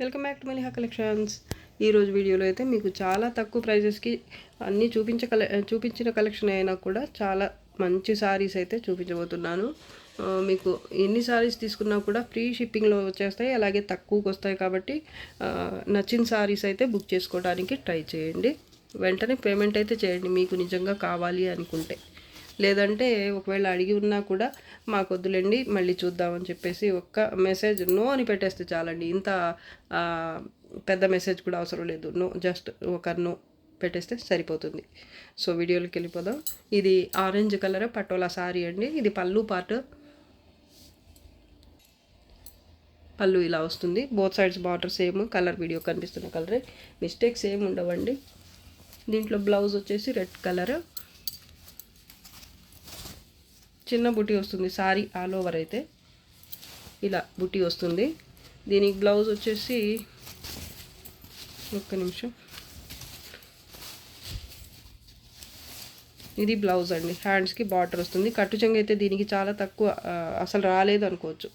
Welcome back to Maliha collections. ఈరోజు వీడియోలో అయితే మీకు చాలా తక్కువ ప్రైజెస్కి అన్నీ చూపించిన కలెక్షన్ అయినా కూడా చాలా మంచి సారీస్ అయితే చూపించబోతున్నాను. మీకు ఎన్ని సారీస్ తీసుకున్నా కూడా ఫ్రీ షిప్పింగ్లో వచ్చేస్తాయి, అలాగే తక్కువకి వస్తాయి. కాబట్టి నచ్చిన సారీస్ అయితే బుక్ చేసుకోవడానికి ట్రై చేయండి. వెంటనే పేమెంట్ అయితే చేయండి మీకు నిజంగా కావాలి అనుకుంటే. లేదంటే ఒకవేళ అడిగి ఉన్నా కూడా మాకు వద్దులేండి మళ్ళీ చూద్దామని చెప్పేసి ఒక్క మెసేజ్ నో అని పెట్టేస్తే చాలండి. ఇంత పెద్ద మెసేజ్ కూడా అవసరం లేదు. నో, జస్ట్ ఒక నో పెట్టేస్తే సరిపోతుంది. సో వీడియోలోకి వెళ్ళిపోదాం. ఇది ఆరెంజ్ కలర్ పటోలా సారీ అండి. ఇది పళ్ళు పార్ట్. పళ్ళు ఇలా వస్తుంది. Both sides border same colour, video కనిపిస్తున్న కలరే, మిస్టేక్స్ ఏమి ఉండవండి. దీంట్లో బ్లౌజ్ వచ్చేసి రెడ్ కలర్, చిన్న బుట్టి వస్తుంది. సారీ ఆల్ ఓవర్ అయితే ఇలా బుట్టి వస్తుంది. దీనికి బ్లౌజ్ వచ్చేసి ఒక్క నిమిషం, ఇది బ్లౌజ్ అండి. హ్యాండ్స్కి బార్డర్ వస్తుంది. కట్టు చెంగు అయితే దీనికి చాలా తక్కువ, అసలు రాలేదు అనుకోవచ్చు.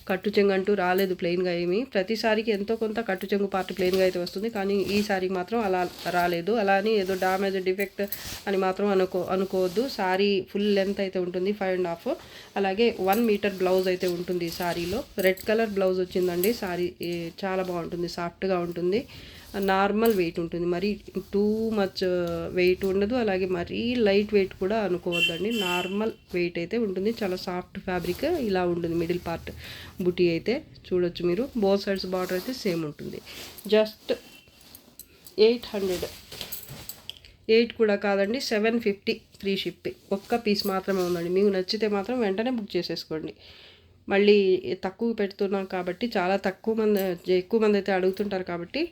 కట్టు చెంగు అంటూ రాలేదు ప్లెయిన్గా ఏమి. ప్రతిసారికి ఎంతో కొంత కట్టు చెంగు పార్ట్ ప్లెయిన్గా అయితే వస్తుంది, కానీ ఈ సారీకి మాత్రం అలా రాలేదు. అలా అని ఏదో డామేజ్ డిఫెక్ట్ అని మాత్రం అనుకోవద్దు. సారీ ఫుల్ లెంత్ అయితే ఉంటుంది, 5.5. అలాగే 1 మీటర్ బ్లౌజ్ అయితే ఉంటుంది. ఈ సారీలో రెడ్ కలర్ బ్లౌజ్ వచ్చిందండి. సారీ చాలా బాగుంటుంది, సాఫ్ట్గా ఉంటుంది, నార్మల్ వెయిట్ ఉంటుంది. మరీ టూ మచ్ వెయిట్ ఉండదు, అలాగే మరీ లైట్ వెయిట్ కూడా అనుకోవద్దండి. నార్మల్ వెయిట్ అయితే ఉంటుంది. చాలా సాఫ్ట్ ఫ్యాబ్రిక్ ఇలా ఉంటుంది. మిడిల్ పార్ట్ బుటీ అయితే చూడొచ్చు మీరు. బోత్ సైడ్స్ బార్డర్ అయితే సేమ్ ఉంటుంది. జస్ట్ 800, 8 కూడా కాదండి, 750 ఫ్రీ షిప్పింగ్. ఒక్క పీస్ మాత్రమే ఉందండి. మీకు నచ్చితే మాత్రం వెంటనే బుక్ చేసేసుకోండి. మళ్ళీ తక్కువ పెడుతున్నాం కాబట్టి చాలా ఎక్కువ మంది అయితే అడుగుతుంటారు. కాబట్టి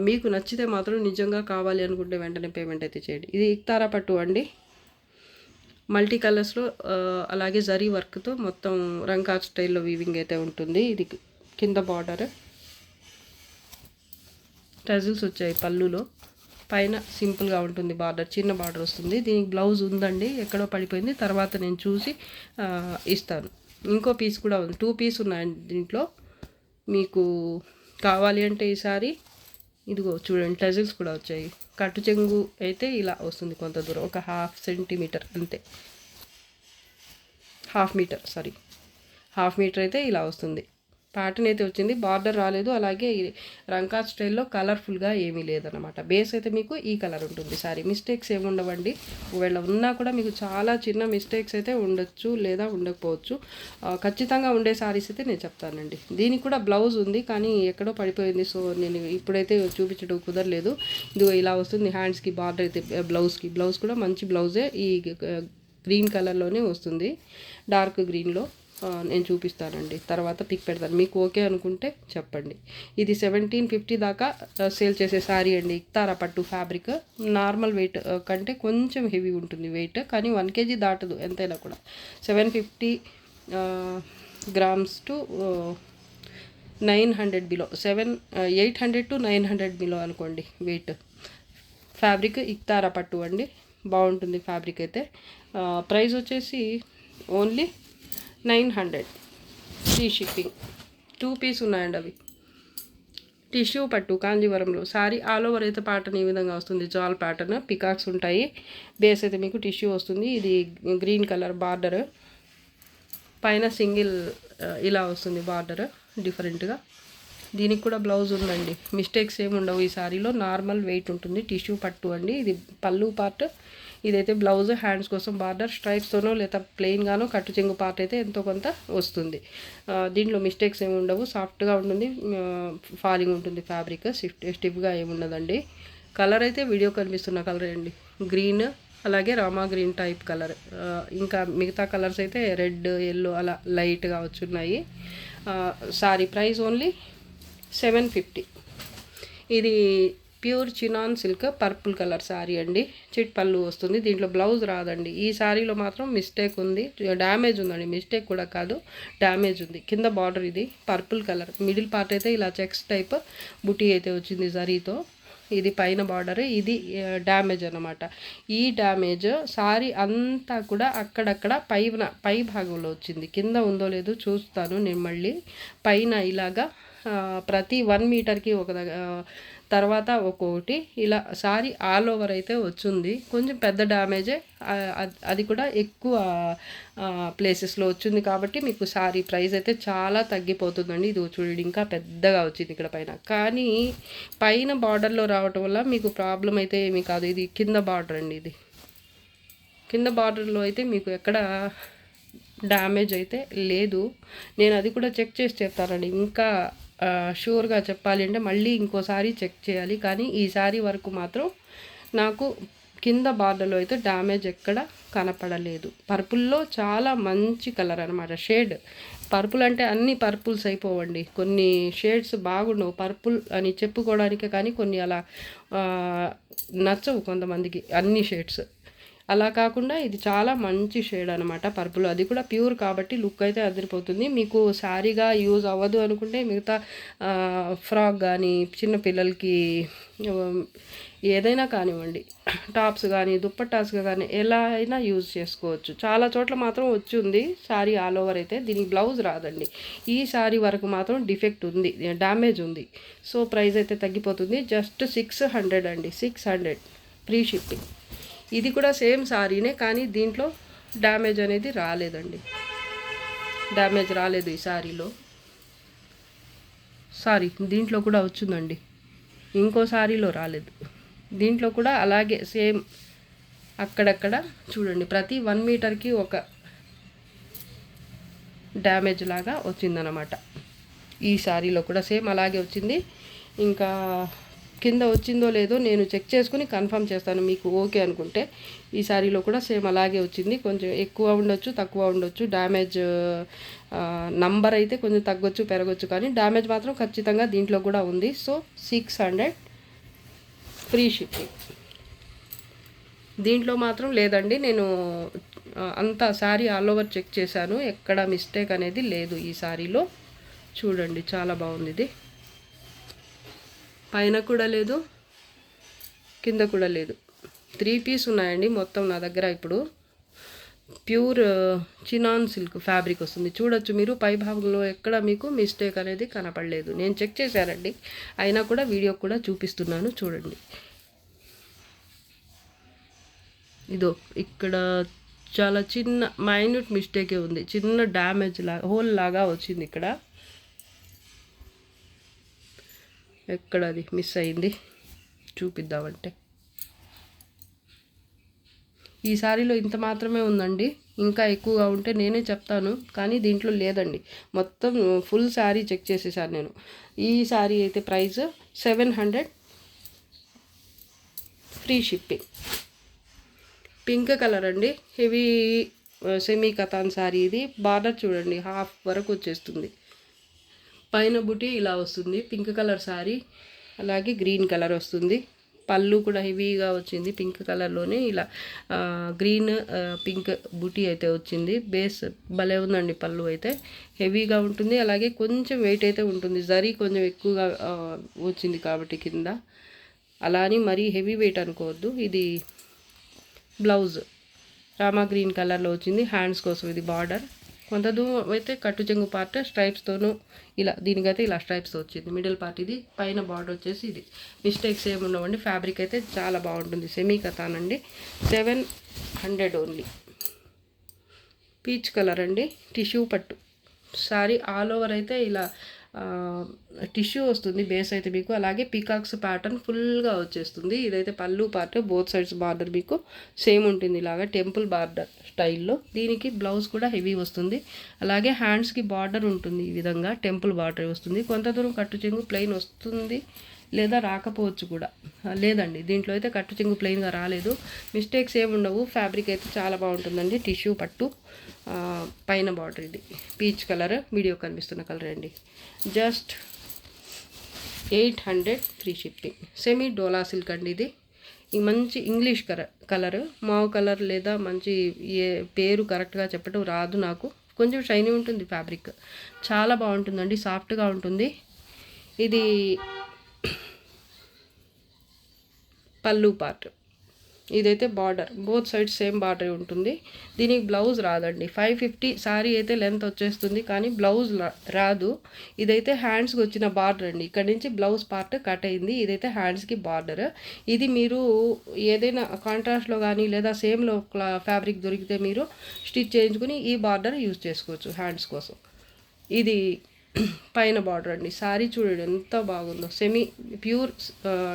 మీకు నచ్చితే మాత్రం నిజంగా కావాలి అనుకుంటే వెంటనే పేమెంట్ అయితే చేయండి. ఇది ఇక్తారా పట్టు అండి. మల్టీ కలర్స్లో అలాగే జరీ వర్క్తో మొత్తం రంకార్ స్టైల్లో వీవింగ్ అయితే ఉంటుంది. ఇది కింద బార్డర్, టజిల్స్ వచ్చాయి పళ్ళులో. పైన సింపుల్గా ఉంటుంది బార్డర్, చిన్న బార్డర్ వస్తుంది. దీనికి బ్లౌజ్ ఉందండి, ఎక్కడో పడిపోయింది, తర్వాత నేను చూసి ఇస్తాను. ఇంకో పీస్ కూడా ఉంది, 2 పీస్ ఉన్నాయండి దీంట్లో. మీకు కావాలి అంటే ఈసారి ఇదిగో చూడండి, టజిల్స్ కూడా వచ్చాయి. కట్టు చెంగు అయితే ఇలా వస్తుంది, కొంత దూరం, ఒక 1/2 సెంటీమీటర్ అంతే, 1/2 మీటర్, సారీ 1/2 మీటర్ అయితే ఇలా వస్తుంది. ప్యాటర్న్ అయితే వచ్చింది, బార్డర్ రాలేదు. అలాగే రంకార్ స్టైల్లో కలర్ఫుల్గా ఏమీ లేదన్నమాట. బేస్ అయితే మీకు ఈ కలర్ ఉంటుంది. సారీ మిస్టేక్స్ ఏమి ఉండవండి. ఒకవేళ ఉన్నా కూడా మీకు చాలా చిన్న మిస్టేక్స్ అయితే ఉండొచ్చు, లేదా ఉండకపోవచ్చు. ఖచ్చితంగా ఉండే సారీస్ అయితే నేను చెప్తానండి. దీనికి కూడా బ్లౌజ్ ఉంది, కానీ ఎక్కడో పడిపోయింది. సో నేను ఇప్పుడైతే చూపించడం కుదరలేదు. ఇది ఇలా వస్తుంది. హ్యాండ్స్కి బార్డర్ అయితే బ్లౌజ్ కూడా మంచి బ్లౌజే. ఈ గ్రీన్ కలర్లోనే వస్తుంది, డార్క్ గ్రీన్లో. నేను చూపిస్తానండి, తర్వాత పిక్ పెడతాను. మీకు ఓకే అనుకుంటే చెప్పండి. ఇది 1750 దాకా సేల్ చేసే శారీ అండి. ఇక్తారా పట్టు ఫ్యాబ్రిక్. నార్మల్ వెయిట్ కంటే కొంచెం హెవీ ఉంటుంది వెయిట్, కానీ 1 kg దాటదు ఎంతైనా కూడా. 750 grams to 900 below, 800 to 900 below అనుకోండి వెయిట్. ఫ్యాబ్రిక్ ఇక్తారా పట్టు అండి, బాగుంటుంది ఫ్యాబ్రిక్ అయితే. ప్రైస్ వచ్చేసి ఓన్లీ 900 ఫ్రీ షిప్పింగ్. 2 పీస్ ఉన్నాయండి అవి. టిష్యూ పట్టు కాంజీవరంలో. సారీ ఆల్ ఓవర్ అయితే ప్యాటర్న్ ఈ విధంగా వస్తుంది, జాల్ ప్యాటర్న్, పికాక్స్ ఉంటాయి. బేస్ అయితే మీకు టిష్యూ వస్తుంది. ఇది గ్రీన్ కలర్ బార్డర్, పైన సింగిల్ ఇలా వస్తుంది బార్డర్ డిఫరెంట్గా. దీనికి కూడా బ్లౌజ్ ఉందండి. మిస్టేక్స్ ఏమి ఉండవు ఈ సారీలో. నార్మల్ వెయిట్ ఉంటుంది. టిష్యూ పట్టు అండి. ఇది పళ్ళు పార్ట్, ఇదైతే బ్లౌజ్. హ్యాండ్స్ కోసం బార్డర్ స్ట్రైప్స్తోనో లేదా ప్లెయిన్గానో కట్టు చెంగు పార్ట్ అయితే ఎంతో కొంత వస్తుంది. దీంట్లో మిస్టేక్స్ ఏమి ఉండవు. సాఫ్ట్గా ఉంటుంది, ఫాలింగ్ ఉంటుంది ఫ్యాబ్రిక్, స్టిఫ్గా ఏమి ఉండదండి. కలర్ అయితే వీడియో కనిపిస్తున్న కలర్ అండి, గ్రీన్, అలాగే రామా గ్రీన్ టైప్ కలర్. ఇంకా మిగతా కలర్స్ అయితే రెడ్, ఎల్లో అలా లైట్గా వచ్చున్నాయి. Sorry price only 750. ఇది pure chinon silk purple colour sari అండి. చిట్ పళ్ళు వస్తుంది. దీంట్లో బ్లౌజ్ రాదండి. ఈ శారీలో మాత్రం మిస్టేక్ ఉంది, డ్యామేజ్ ఉందండి. మిస్టేక్ కూడా కాదు, డ్యామేజ్ ఉంది. కింద బార్డర్ ఇది పర్పుల్ కలర్, మిడిల్ పార్ట్ అయితే ఇలా చెక్స్ టైప్ బుటీ అయితే వచ్చింది జరీతో. ఇది పైన బార్డర్, ఇది డ్యామేజ్ అన్నమాట. ఈ డ్యామేజ్ సారీ అంతా కూడా అక్కడక్కడ పై భాగంలో వచ్చింది. కింద ఉందో లేదో చూస్తాను నేను మళ్ళీ. పైన ఇలాగా ప్రతి 1 మీటర్కి ఒక తర్వాత ఒక్కొక్కటి ఇలా సారీ ఆల్ ఓవర్ అయితే వచ్చింది. కొంచెం పెద్ద డ్యామేజే, అది కూడా ఎక్కువ ప్లేసెస్లో వచ్చింది కాబట్టి మీకు సారీ ప్రైస్ అయితే చాలా తగ్గిపోతుందండి. ఇది చూడండి ఇంకా పెద్దగా వచ్చింది ఇక్కడ పైన, కానీ పైన బార్డర్లో రావటం వల్ల మీకు ప్రాబ్లం అయితే ఏమీ కాదు. ఇది కింద బార్డర్ అండి, ఇది కింద బార్డర్లో అయితే మీకు ఎక్కడ డ్యామేజ్ అయితే లేదు. నేను అది కూడా చెక్ చేసి చెప్తానండి. ఇంకా షూర్గా చెప్పాలి అంటే మళ్ళీ ఇంకోసారి చెక్ చేయాలి, కానీ ఈసారి వరకు మాత్రం నాకు కింద బార్డర్లో అయితే డ్యామేజ్ ఎక్కడ కనపడలేదు. పర్పుల్లో చాలా మంచి కలర్ అనమాట, షేడ్. పర్పుల్ అంటే అన్ని పర్పుల్స్ అయిపోవండి, కొన్ని షేడ్స్ బాగుండవు పర్పుల్ అని చెప్పుకోవడానికే, కానీ కొన్ని అలా నచ్చవు కొంతమందికి అన్ని షేడ్స్. అలా కాకుండా ఇది చాలా మంచి షేడ్ అనమాట పర్పుల్, అది కూడా ప్యూర్ కాబట్టి లుక్ అయితే అదిరిపోతుంది. మీకు శారీగా యూజ్ అవ్వదు అనుకుంటే మిగతా ఫ్రాక్ కానీ చిన్నపిల్లలకి ఏదైనా కానివ్వండి, టాప్స్ కానీ దుప్పట్టాస్గా కానీ ఎలా అయినా యూజ్ చేసుకోవచ్చు. చాలా చోట్ల మాత్రం వచ్చింది శారీ ఆల్ ఓవర్ అయితే, దీనికి బ్లౌజ్ రాదండి. ఈ శారీ వరకు మాత్రం డిఫెక్ట్ ఉంది, డ్యామేజ్ ఉంది. సో ప్రైస్ అయితే తగ్గిపోతుంది, జస్ట్ 600 అండి, 600 ఫ్రీ షిప్పింగ్. ఇది కూడా సేమ్ సారీనే, కానీ దీంట్లో డ్యామేజ్ అనేది రాలేదండి, డ్యామేజ్ రాలేదు ఈ సారీలో. సారీ దీంట్లో కూడా వచ్చిందండి, ఇంకో సారీలో రాలేదు. దీంట్లో కూడా అలాగే సేమ్ అక్కడక్కడ చూడండి, ప్రతి 1 మీటర్కి ఒక డ్యామేజ్ లాగా వచ్చిందనమాట. ఈ సారీలో కూడా సేమ్ అలాగే వచ్చింది. ఇంకా కింద వచ్చిందో లేదో నేను చెక్ చేసుకుని కన్ఫర్మ్ చేస్తాను, మీకు ఓకే అనుకుంటే. ఈ సారీలో కూడా సేమ్ అలాగే వచ్చింది, కొంచెం ఎక్కువ ఉండొచ్చు తక్కువ ఉండొచ్చు, డ్యామేజ్ నంబర్ అయితే కొంచెం తగ్గొచ్చు పెరగొచ్చు, కానీ డ్యామేజ్ మాత్రం ఖచ్చితంగా దీంట్లో కూడా ఉంది. So 600 free shipping. దీంట్లో మాత్రం లేదండి, నేను అంతా శారీ ఆల్ ఓవర్ చెక్ చేశాను, ఎక్కడ మిస్టేక్ అనేది లేదు ఈ శారీలో. చూడండి చాలా బాగుంది, ఇది పైన కూడా లేదు కింద కూడా లేదు, 3 పీస్ ఉన్నాయండి మొత్తం నా దగ్గర. ఇప్పుడు ప్యూర్ చినాన్ సిల్క్ ఫ్యాబ్రిక్ వస్తుంది, చూడొచ్చు మీరు. పై భాగంలో ఎక్కడ మీకు మిస్టేక్ అనేది కనపడలేదు, నేను చెక్ చేశానండి, అయినా కూడా వీడియో కూడా చూపిస్తున్నాను చూడండి. ఇదో ఇక్కడ చాలా చిన్న మైన్యూట్ మిస్టేకే ఉంది, చిన్న డ్యామేజ్ లాగా హోల్ లాగా వచ్చింది ఇక్కడ, ఎక్కడ అది మిస్ అయింది చూపిద్దామంటే. ఈ సారీలో ఇంత మాత్రమే ఉందండి, ఇంకా ఎక్కువగా ఉంటే నేనే చెప్తాను, కానీ దీంట్లో లేదండి. మొత్తం ఫుల్ శారీ చెక్ చేసేసాను నేను. ఈ శారీ అయితే price 700 free shipping. Pink colour అండి, హెవీ సెమీ కతాన్ శారీ. ఇది బార్డర్ చూడండి హాఫ్ వరకు వచ్చేస్తుంది, పైన బుటీ ఇలా వస్తుంది, పింక్ కలర్ శారీ. అలాగే గ్రీన్ కలర్ వస్తుంది, పళ్ళు కూడా హెవీగా వచ్చింది పింక్ కలర్లోనే, ఇలా గ్రీన్ పింక్ బుటీ అయితే వచ్చింది. బేస్ భలే ఉందండి, పళ్ళు అయితే హెవీగా ఉంటుంది, అలాగే కొంచెం వెయిట్ అయితే ఉంటుంది. జరీ కొంచెం ఎక్కువగా వచ్చింది కాబట్టి కింద, అలా అని మరీ హెవీ వెయిట్ అనుకోవద్దు. ఇది బ్లౌజ్ రామా గ్రీన్ కలర్లో వచ్చింది, హ్యాండ్స్ కోసం ఇది బార్డర్. కొంత దూరం అయితే కట్టు చెంగు పార్ట్ స్ట్రైప్స్తోనూ ఇలా, దీనికైతే ఇలా స్ట్రైప్స్తో వచ్చింది మిడిల్ పార్ట్. ఇది పైన బార్డర్ వచ్చేసి ఇది. మిస్టేక్స్ ఏమి ఉండవండి, ఫ్యాబ్రిక్ అయితే చాలా బాగుంటుంది. సెమీ కతాన్ అండి, 700 ఓన్లీ. పీచ్ కలర్ అండి, టిష్యూ పట్టు సారీ ఆల్ ఓవర్ అయితే ఇలా టిష్యూ వస్తుంది బేస్ అయితే మీకు, అలాగే పీకాక్స్ ప్యాటర్న్ ఫుల్గా వచ్చేస్తుంది. ఇదైతే పళ్ళు పార్ట్, బోత్ సైడ్స్ బార్డర్ మీకు సేమ్ ఉంటుంది, ఇలాగా టెంపుల్ బార్డర్ స్టైల్లో. దీనికి బ్లౌజ్ కూడా హెవీ వస్తుంది, అలాగే హ్యాండ్స్కి బార్డర్ ఉంటుంది, ఈ విధంగా టెంపుల్ బార్డర్ వస్తుంది. కొంత దూరం కట్టు చెంగు ప్లెయిన్ వస్తుంది, లేదా రాకపోవచ్చు కూడా. లేదండి దీంట్లో అయితే కట్టు చెంగు ప్లెయిన్గా రాలేదు, మిస్టేక్స్ ఏమి ఉండవు. ఫ్యాబ్రిక్ అయితే చాలా బాగుంటుందండి, టిష్యూ పట్టు. పైన బార్డర్ ఇది పీచ్ కలర్, వీడియో కనిపిస్తున్న కలర్ అండి. Just 800 free shipping. సెమీ డోలా సిల్క్ అండి ఇది. ఈ మంచి ఇంగ్లీష్ కలర్, మావ్ కలర్ లేదా మంచి ఏ పేరు కరెక్ట్గా చెప్పడం రాదు నాకు. కొంచెం షైనీ ఉంటుంది ఫ్యాబ్రిక్, చాలా బాగుంటుందండి, సాఫ్ట్గా ఉంటుంది. ఇది పళ్ళు పార్ట్, ఇదైతే border, both sides same border ఉంటుంది. దీనికి బ్లౌజ్ రాదండి. 550 శారీ అయితే లెంత్ వచ్చేస్తుంది, కానీ బ్లౌజ్ రాదు. ఇదైతే హ్యాండ్స్కి వచ్చిన బార్డర్ అండి. ఇక్కడ నుంచి బ్లౌజ్ పార్ట్ కట్ అయింది. ఇదైతే హ్యాండ్స్కి బార్డర్. ఇది మీరు ఏదైనా కాంట్రాస్ట్లో కానీ లేదా సేమ్లో ఫ్యాబ్రిక్ దొరికితే మీరు స్టిచ్ చేయించుకుని ఈ బార్డర్ యూజ్ చేసుకోవచ్చు హ్యాండ్స్ కోసం. ఇది పైన బార్డర్ అండి. సారీ చూడండి ఎంత బాగుందో. సెమీ ప్యూర్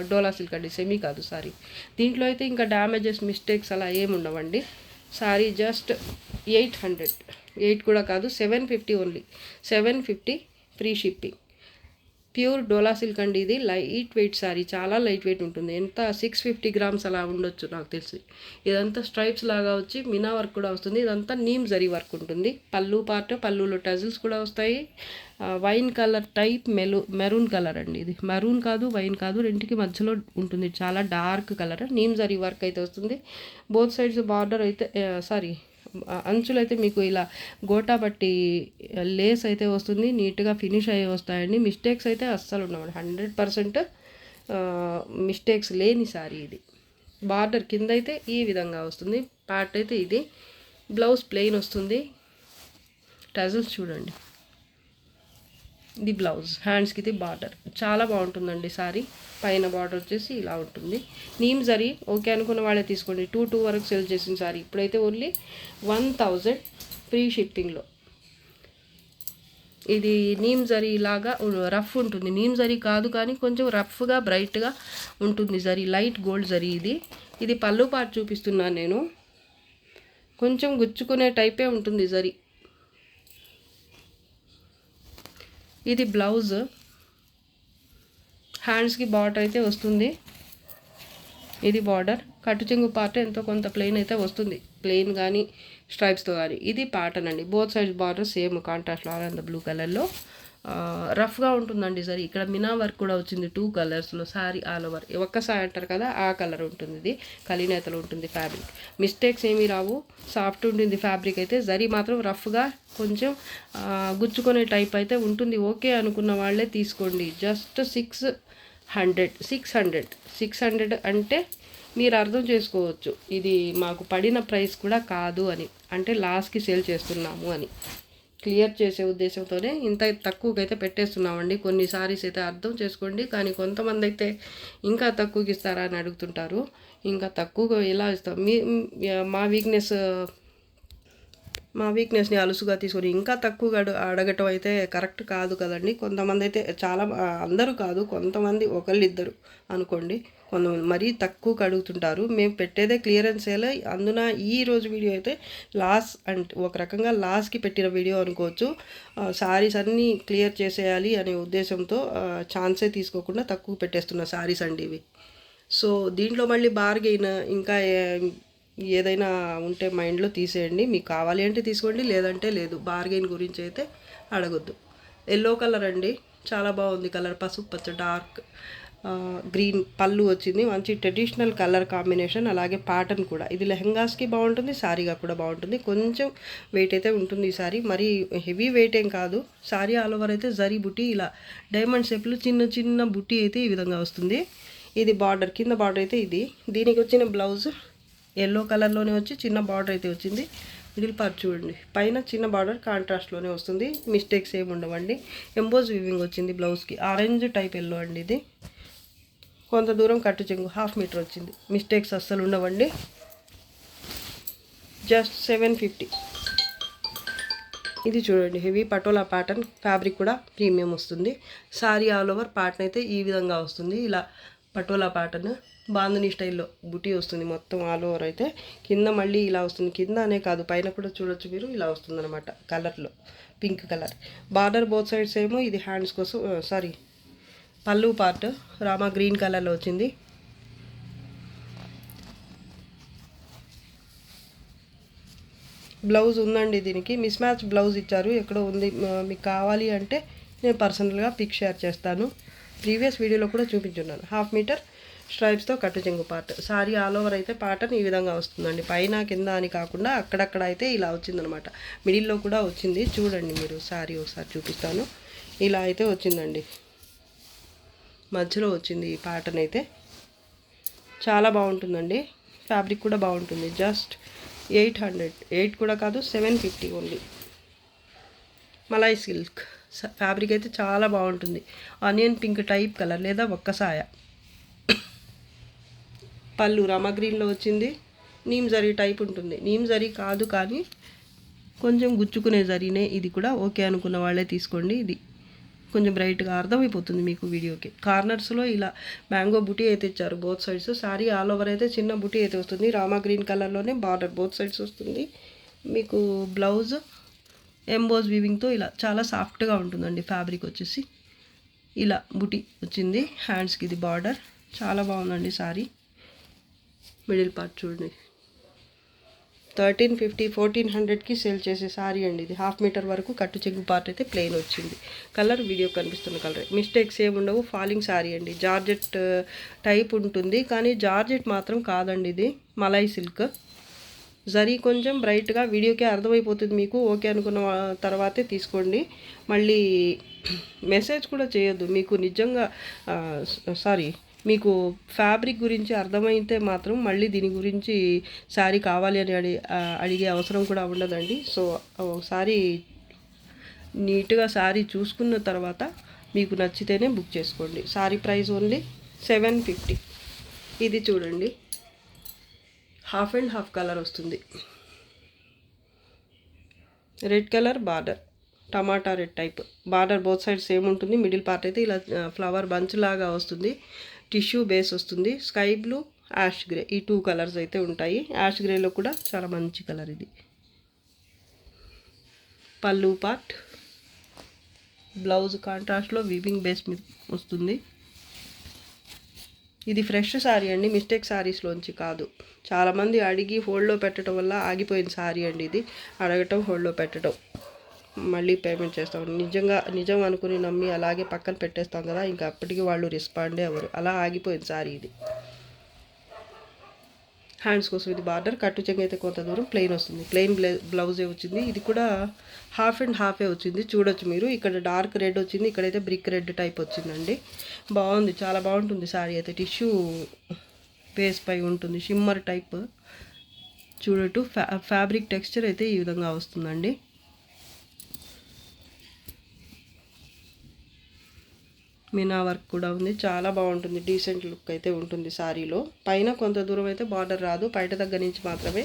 డోలా సిల్క్ అండి, సెమీ కాదు సారీ. దీంట్లో అయితే ఇంకా డ్యామేజెస్, మిస్టేక్స్ అలా ఏమి ఉండవండి. సారీ జస్ట్ 800, 8 కూడా కాదు, 750 ఓన్లీ. 750 free shipping. ప్యూర్ డోలా సిల్క్ అండి. ఇది లైట్ వెయిట్ సారీ, చాలా లైట్ వెయిట్ ఉంటుంది. ఎంత 650 గ్రామ్స్ అలా ఉండొచ్చు నాకు తెలిసి. ఇదంతా స్ట్రైప్స్ లాగా వచ్చి మినా వర్క్ కూడా వస్తుంది. ఇదంతా నీమ్ జరీ వర్క్ ఉంటుంది. పళ్ళు పార్ట్, పళ్ళులో టజిల్స్ కూడా వస్తాయి. Wine colour type maroon colour అండి. ఇది మెరూన్ కాదు, వైన్ కాదు, రెండుకి మధ్యలో ఉంటుంది. చాలా dark colour. Neem zari work అయితే వస్తుంది. బోత్ సైడ్స్ బార్డర్ అయితే అంచులు అయితే మీకు ఇలా గోటా బట్టి లేస్ అయితే వస్తుంది. నీట్గా ఫినిష్ అయ్యి వస్తాయండి. మిస్టేక్స్ అయితే అస్సలు ఉండవు. 100% మిస్టేక్స్ లేని సారీ ఇది. బార్డర్ కింద అయితే ఈ విధంగా వస్తుంది. పార్ట్ అయితే ఇది. బ్లౌజ్ ప్లెయిన్ వస్తుంది. టజిల్స్ చూడండి. ఇది బ్లౌజ్, హ్యాండ్స్కి ఇది బార్డర్. చాలా బాగుంటుందండి సారీ. పైన బార్డర్ వచ్చేసి ఇలా ఉంటుంది. నీమ్ జరీ ఓకే అనుకున్న వాళ్ళే తీసుకోండి. 2 వరకు సేల్ చేసిన సారీ ఇప్పుడైతే ఓన్లీ 1000 ఫ్రీ షిప్పింగ్లో. ఇది నీమ్ జరీ లాగా రఫ్ ఉంటుంది. నీమ్ జరీ కాదు, కానీ కొంచెం రఫ్గా బ్రైట్గా ఉంటుంది జరీ. లైట్ గోల్డ్ జరీ ఇది. ఇది పళ్ళు పార్ట్ చూపిస్తున్నాను నేను. కొంచెం గుచ్చుకునే టైపే ఉంటుంది జరీ. ఇది బ్లౌజ్, హ్యాండ్స్కి బార్డర్ అయితే వస్తుంది. ఇది బార్డర్. కట్టు చెంగు పార్ట్ ఎంతో కొంత ప్లెయిన్ అయితే వస్తుంది, ప్లెయిన్ కానీ స్ట్రైప్స్తో కానీ. ఇది ప్యాటర్న్ అండి. Both sides border same contrast orange blue కలర్లో రఫ్గా ఉంటుందండి సారీ. ఇక్కడ మినా వర్క్ కూడా వచ్చింది 2 కలర్స్లో. సారీ ఆల్ ఓవర్ ఒక్క సారీ అంటారు కదా, ఆ కలర్ ఉంటుంది. ఇది కలినేతలు ఉంటుంది ఫ్యాబ్రిక్. మిస్టేక్స్ ఏమీ రావు, సాఫ్ట్ ఉంటుంది ఫ్యాబ్రిక్ అయితే. జరీ మాత్రం రఫ్గా కొంచెం గుచ్చుకునే టైప్ అయితే ఉంటుంది. ఓకే అనుకున్న వాళ్ళే తీసుకోండి. జస్ట్ 600 అంటే మీరు అర్థం చేసుకోవచ్చు ఇది మాకు పడిన ప్రైస్ కూడా కాదు అని, అంటే లాస్కి సేల్ చేస్తున్నాము అని క్లియర్ చేసే ఉద్దేశంతోనే ఇంత తక్కువకైతే పెట్టేస్తున్నామండి. కొన్ని సారీస్ అయితే అర్థం చేసుకోండి. కానీ కొంతమంది అయితే ఇంకా తక్కువకి ఇస్తారా అని అడుగుతుంటారు. ఇంకా తక్కువగా ఎలా ఇస్తాం? మా వీక్నెస్ని అలుసుగా తీసుకొని ఇంకా తక్కువగా అడగటం అయితే కరెక్ట్ కాదు కదండి. కొంతమంది అయితే అందరూ కాదు, కొంతమంది ఒకళ్ళిద్దరు అనుకోండి, కొంతమంది మరీ తక్కువకి అడుగుతుంటారు. మేము పెట్టేదే క్లియరెన్స్ సేల్. అందున ఈ రోజు వీడియో అయితే లాస్, అంటే ఒక రకంగా లాస్కి పెట్టిన వీడియో అనుకోవచ్చు. సారీస్ అన్నీ క్లియర్ చేసేయాలి అనే ఉద్దేశంతో ఛాన్సే తీసుకోకుండా తక్కువ పెట్టేస్తున్న సారీస్ అండి ఇవి. సో దీంట్లో మళ్ళీ బార్గెయిన్ ఇంకా ఏదైనా ఉంటే మైండ్లో తీసేయండి. మీకు కావాలి అంటే తీసుకోండి, లేదంటే లేదు. బార్గెయిన్ గురించి అయితే అడగొద్దు. ఎల్లో కలర్ అండి, చాలా బాగుంది కలర్. పసుపు పచ్చ డార్క్ గ్రీన్ పళ్ళు వచ్చింది. మంచి ట్రెడిషనల్ కలర్ కాంబినేషన్. అలాగే ప్యాటర్న్ కూడా ఇది లెహంగాస్కి బాగుంటుంది, సారీగా కూడా బాగుంటుంది. కొంచెం వెయిట్ అయితే ఉంటుంది ఈ సారీ, మరీ హెవీ వెయిట్ ఏం కాదు. సారీ ఆల్ ఓవర్ అయితే జరీ బుట్టి ఇలా డైమండ్ షేప్లో చిన్న చిన్న బుట్టి అయితే ఈ విధంగా వస్తుంది. ఇది బార్డర్, కింద బార్డర్ అయితే ఇది. దీనికి వచ్చిన బ్లౌజ్ ఎల్లో కలర్లోనే వచ్చి చిన్న బార్డర్ అయితే వచ్చింది. మిడిల్ పార్ట్ చూడండి, పైన చిన్న బార్డర్ కాంట్రాస్ట్లోనే వస్తుంది. మిస్టేక్స్ ఏమి ఉండవండి. ఎంబోజ్ వీవింగ్ వచ్చింది బ్లౌజ్కి. ఆరెంజ్ టైప్ ఎల్లో అండి ఇది. కొంత దూరం కట్టు చెంగు 1/2 మీటర్ వచ్చింది. మిస్టేక్స్ అస్సలు ఉండవండి. జస్ట్ 750. ఇది చూడండి, హెవీ పటోలా ప్యాటర్న్. ఫ్యాబ్రిక్ కూడా ప్రీమియం వస్తుంది. సారీ ఆల్ ఓవర్ ప్యాటర్న్ అయితే ఈ విధంగా వస్తుంది. ఇలా పటోలా ప్యాటర్న్ బాంధనీ స్టైల్లో బుటీ వస్తుంది మొత్తం ఆల్ ఓవర్ అయితే. కింద మళ్ళీ ఇలా వస్తుంది. కింద అనే కాదు, పైన కూడా చూడొచ్చు మీరు. ఇలా వస్తుంది అనమాట కలర్లో, pink colour. Border both sides ఏమో. ఇది హ్యాండ్స్ కోసం పళ్ళు పార్ట్ రామా గ్రీన్ కలర్లో వచ్చింది. బ్లౌజ్ ఉందండి దీనికి. మిస్ మ్యాచ్ బ్లౌజ్ ఇచ్చారు, ఎక్కడో ఉంది. మీకు కావాలి అంటే నేను పర్సనల్గా పిక్ షేర్ చేస్తాను. ప్రీవియస్ వీడియోలో కూడా చూపించున్నాను. 1/2 మీటర్ స్ట్రైప్స్తో కట్టు చెంగు పార్ట్. సారీ ఆల్ ఓవర్ అయితే ప్యాటర్న్ ఈ విధంగా వస్తుందండి. పైన కింద అని కాకుండా అక్కడక్కడ అయితే ఇలా వచ్చిందనమాట. మిడిల్లో కూడా వచ్చింది. చూడండి మీరు, సారీ ఒకసారి చూపిస్తాను. ఇలా అయితే వచ్చిందండి, మధ్యలో వచ్చింది ఈ ప్యాటర్న్ అయితే. చాలా బాగుంటుందండి. ఫ్యాబ్రిక్ కూడా బాగుంటుంది. జస్ట్ 800, 8 కూడా కాదు 750 ఓన్లీ. మలై సిల్క్ ఫ్యాబ్రిక్ అయితే చాలా బాగుంటుంది. ఆనియన్ పింక్ టైప్ కలర్ లేదా ఒక్కసాయ. పళ్ళు రామా గ్రీన్లో వచ్చింది. నీమ్ జరీ టైప్ ఉంటుంది. నీమ్ జరీ కాదు కానీ కొంచెం గుచ్చుకునే జరీనే. ఇది కూడా ఓకే అనుకున్న వాళ్ళే తీసుకోండి. ఇది కొంచెం బ్రైట్గా అర్థమైపోతుంది మీకు వీడియోకి. కార్నర్స్లో ఇలా మ్యాంగో బుటీ అయితే ఇచ్చారు both sides. Sorry all over అయితే చిన్న బుటీ అయితే వస్తుంది. రామా గ్రీన్ కలర్లోనే బార్డర్ బోత్ సైడ్స్ వస్తుంది. మీకు బ్లౌజ్ ఎంబోజ్ వీవింగ్తో ఇలా చాలా సాఫ్ట్గా ఉంటుందండి. ఫ్యాబ్రిక్ వచ్చేసి ఇలా బుటీ వచ్చింది. హ్యాండ్స్కి ఇది బార్డర్ చాలా బాగుందండి. సారీ మిడిల్ పార్ట్ చూడండి. 1350, 1400కి సేల్ చేసే సారీ అండి ఇది. 1/2 మీటర్ వరకు కట్టు చెంగు పార్ట్ అయితే ప్లెయిన్ వచ్చింది. కలర్ వీడియో కనిపిస్తున్న కలర్. మిస్టేక్స్ ఏముండవు. ఫాలింగ్ సారీ అండి. జార్జెట్ టైప్ ఉంటుంది కానీ జార్జెట్ మాత్రం కాదండి. ఇది మలై సిల్క్. జరీ కొంచెం బ్రైట్గా వీడియోకే అర్థమైపోతుంది మీకు. ఓకే అనుకున్న తర్వాతే తీసుకోండి. మళ్ళీ మెసేజ్ కూడా చేయొద్దు. మీకు నిజంగా మీకు ఫ్యాబ్రిక్ గురించి అర్థమైతే మాత్రం మళ్ళీ దీని గురించి శారీ కావాలి అని అడిగే అవసరం కూడా ఉండదండి. సో ఒకసారి నీట్గా శారీ చూసుకున్న తర్వాత మీకు నచ్చితేనే బుక్ చేసుకోండి. Sari price only 750. ఇది చూడండి, హాఫ్ అండ్ హాఫ్ కలర్ వస్తుంది. Red colour border, tomato red type border both side same ఉంటుంది. మిడిల్ పార్ట్ అయితే ఇలా ఫ్లవర్ బంచ్ లాగా వస్తుంది. టిష్యూ బేస్ వస్తుంది. స్కై బ్లూ, యాష్ గ్రే ఈ 2 కలర్స్ అయితే ఉంటాయి. యాష్ గ్రేలో కూడా చాలా మంచి కలర్ ఇది. పళ్ళు పార్ట్, బ్లౌజ్ కాంట్రాస్ట్లో వీవింగ్ బేస్ మీద వస్తుంది. ఇది ఫ్రెష్ శారీ అండి, మిస్టేక్ శారీస్లోంచి కాదు. చాలామంది అడిగి హోల్డ్లో పెట్టడం వల్ల ఆగిపోయిన శారీ అండి ఇది. అడగటం, హోల్డ్లో పెట్టడం, మళ్ళీ పేమెంట్ చేస్తాం. నిజం అనుకుని నమ్మి అలాగే పక్కన పెట్టేస్తాం కదా, ఇంకా అప్పటికి వాళ్ళు రెస్పాండే అవ్వరు. అలా ఆగిపోయింది సారీ ఇది. హ్యాండ్స్ కోసం ఇది బార్డర్. కట్టు చెంగు అయితే కొంత దూరం ప్లెయిన్ వస్తుంది. ప్లెయిన్ బ్లౌజే వచ్చింది. ఇది కూడా హాఫ్ అండ్ హాఫే వచ్చింది. చూడొచ్చు మీరు. ఇక్కడ డార్క్ రెడ్ వచ్చింది, ఇక్కడైతే బ్రిక్ రెడ్ టైప్ వచ్చిందండి. బాగుంది, చాలా బాగుంటుంది సారీ అయితే. టిష్యూ బేస్ పై ఉంటుంది, షిమ్మర్ టైప్. చూడట్టు ఫ్యాబ్రిక్ టెక్స్చర్ అయితే ఈ విధంగా వస్తుందండి. మీనా వర్క్ కూడా ఉంది, చాలా బాగుంటుంది. డీసెంట్ లుక్ అయితే ఉంటుంది సారీలో. పైన కొంత దూరం అయితే బార్డర్ రాదు, బయట దగ్గర నుంచి మాత్రమే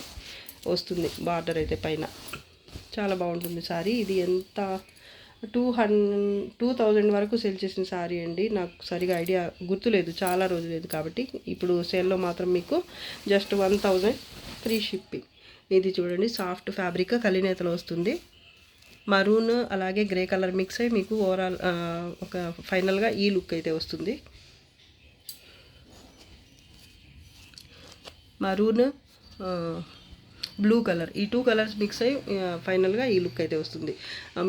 వస్తుంది బార్డర్ అయితే పైన. చాలా బాగుంటుంది సారీ. ఇది ఎంత 2000 వరకు సేల్ చేసిన సారీ అండి. నాకు సరిగా ఐడియా గుర్తులేదు, చాలా రోజులు లేదు కాబట్టి. ఇప్పుడు సేల్లో మాత్రం మీకు జస్ట్ 1000 ఫ్రీ షిప్పింగ్. ఇది చూడండి, సాఫ్ట్ ఫ్యాబ్రిక్ కలినేతలో వస్తుంది. మరూన్ అలాగే గ్రే కలర్ మిక్స్ అయ్యి మీకు ఓవరాల్ ఒక ఫైనల్గా ఈ లుక్ అయితే వస్తుంది. మరూన్, బ్లూ కలర్, ఈ 2 కలర్స్ మిక్స్ అయ్యి ఫైనల్గా ఈ లుక్ అయితే వస్తుంది.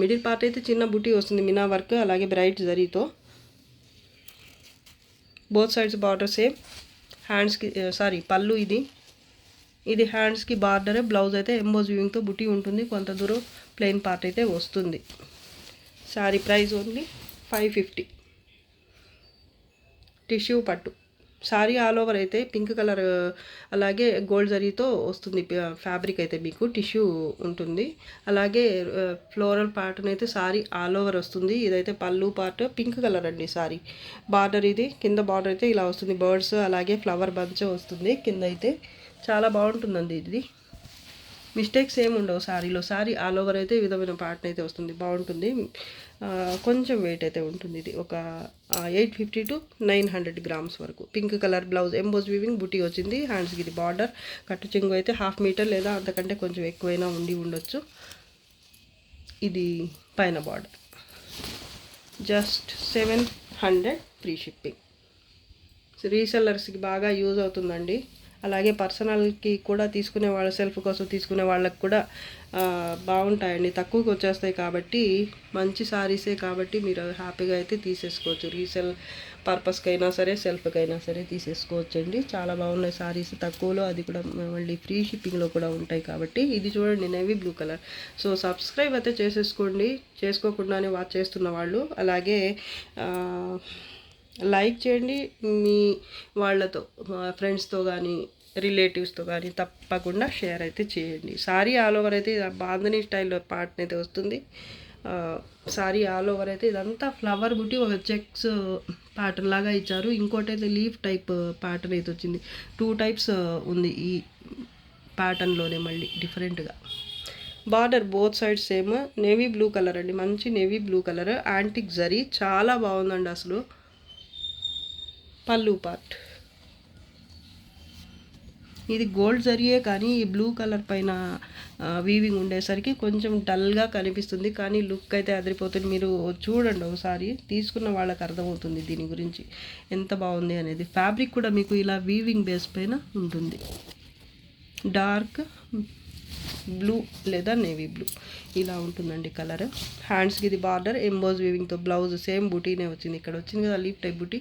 మిడిల్ పార్ట్ అయితే చిన్న బుటీ వస్తుంది, మినా వర్క్ అలాగే బ్రైట్ జరీతో. Both sides border same. హ్యాండ్స్కి పళ్ళు ఇది హ్యాండ్స్కి బార్డరే. బ్లౌజ్ అయితే ఎంబోజ్ వీవింగ్తో బుటీ ఉంటుంది. కొంత దూరం ప్లెయిన్ పార్ట్ అయితే వస్తుంది. Sari price only 550. టిష్యూ పట్టు శారీ ఆల్ ఓవర్ అయితే పింక్ కలర్ అలాగే గోల్డ్ జరీతో వస్తుంది. ఫ్యాబ్రిక్ అయితే మీకు టిష్యూ ఉంటుంది. అలాగే ఫ్లోరల్ ప్యాటర్న్ అయితే శారీ ఆల్ ఓవర్ వస్తుంది. ఇదైతే పళ్ళు పార్ట్ పింక్ కలర్ అండి. శారీ బార్డర్ ఇది, కింద బార్డర్ అయితే ఇలా వస్తుంది. బర్డ్స్ అలాగే ఫ్లవర్ బంచ్ వస్తుంది కింద అయితే. చాలా బాగుంటుందండి ఇది. మిస్టేక్స్ ఏమి ఉండవు శారీలో. శారీ ఆల్ ఓవర్ అయితే ఈ విధమైన ప్యాటర్న్ అయితే వస్తుంది, బాగుంటుంది. కొంచెం వెయిట్ అయితే ఉంటుంది. ఇది ఒక 850 to 900 గ్రామ్స్ వరకు. Pink colour blouse, emboss weaving బుటీ వచ్చింది. హ్యాండ్స్కి ఇది బార్డర్. కట్టు చెంగు అయితే 1/2 మీటర్ లేదా అంతకంటే కొంచెం ఎక్కువైనా ఉండొచ్చు. ఇది పైన బార్డర్. Just 700 free shipping. రీసెల్లర్స్కి బాగా యూజ్ అవుతుందండి. అలాగే పర్సనల్కి కూడా తీసుకునే వాళ్ళ సెల్ఫ్ కోసం తీసుకునే వాళ్ళకి కూడా బాగుంటాయండి. తక్కువకి వచ్చేస్తాయి కాబట్టి, మంచి సారీసే కాబట్టి మీరు హ్యాపీగా అయితే తీసేసుకోవచ్చు. రీసేల్ పర్పస్కైనా సరే, సెల్ఫ్కైనా సరే తీసేసుకోవచ్చండి. చాలా బాగున్నాయి సారీస్ తక్కువలో, అది కూడా మళ్ళీ ఫ్రీ షిప్పింగ్లో కూడా ఉంటాయి కాబట్టి. ఇది చూడండి, navy blue colour. So subscribe అయితే చేసేసుకోండి, చేసుకోకుండానే వాచ్ చేస్తున్న వాళ్ళు. అలాగే లైక్ చేయండి మీ వాళ్ళతో, ఫ్రెండ్స్తో కానీ రిలేటివ్స్తో కానీ తప్పకుండా షేర్ అయితే చేయండి. సారీ ఆల్ ఓవర్ అయితే బాంధనీ స్టైల్లో పార్ట్ అయితే వస్తుంది. సారీ ఆల్ ఓవర్ అయితే ఇదంతా ఫ్లవర్ బుట్టి ఒక చెక్స్ ప్యాటర్న్ లాగా ఇచ్చారు. ఇంకోటి అయితే లీఫ్ టైప్ ప్యాటర్న్ అయితే వచ్చింది. 2 టైప్స్ ఉంది ఈ ప్యాటర్న్లోనే మళ్ళీ డిఫరెంట్గా. Border both sides same navy blue colour అండి, మంచి navy blue colour antique zari చాలా బాగుందండి అసలు. పళ్ళు పార్ట్ ఇది గోల్డ్ జరీయే కానీ ఈ బ్లూ కలర్ పైన వీవింగ్ ఉండేసరికి కొంచెం డల్గా కనిపిస్తుంది, కానీ లుక్ అయితే అదిరిపోతుంది. మీరు చూడండి ఒకసారి, తీసుకున్న వాళ్ళకి అర్థమవుతుంది దీని గురించి ఎంత బాగుంది అనేది. ఫ్యాబ్రిక్ కూడా మీకు ఇలా వీవింగ్ బేస్ పైన ఉంటుంది. డార్క్ బ్లూ లేదా నేవీ బ్లూ ఇలా ఉంటుందండి కలర్. హ్యాండ్స్కి ఇది బార్డర్ ఎంబోజ్ వీవింగ్తో, బ్లౌజ్ సేమ్ బుటీనే వచ్చింది. ఇక్కడ వచ్చింది కదా లీఫ్ టైప్ బుటీ,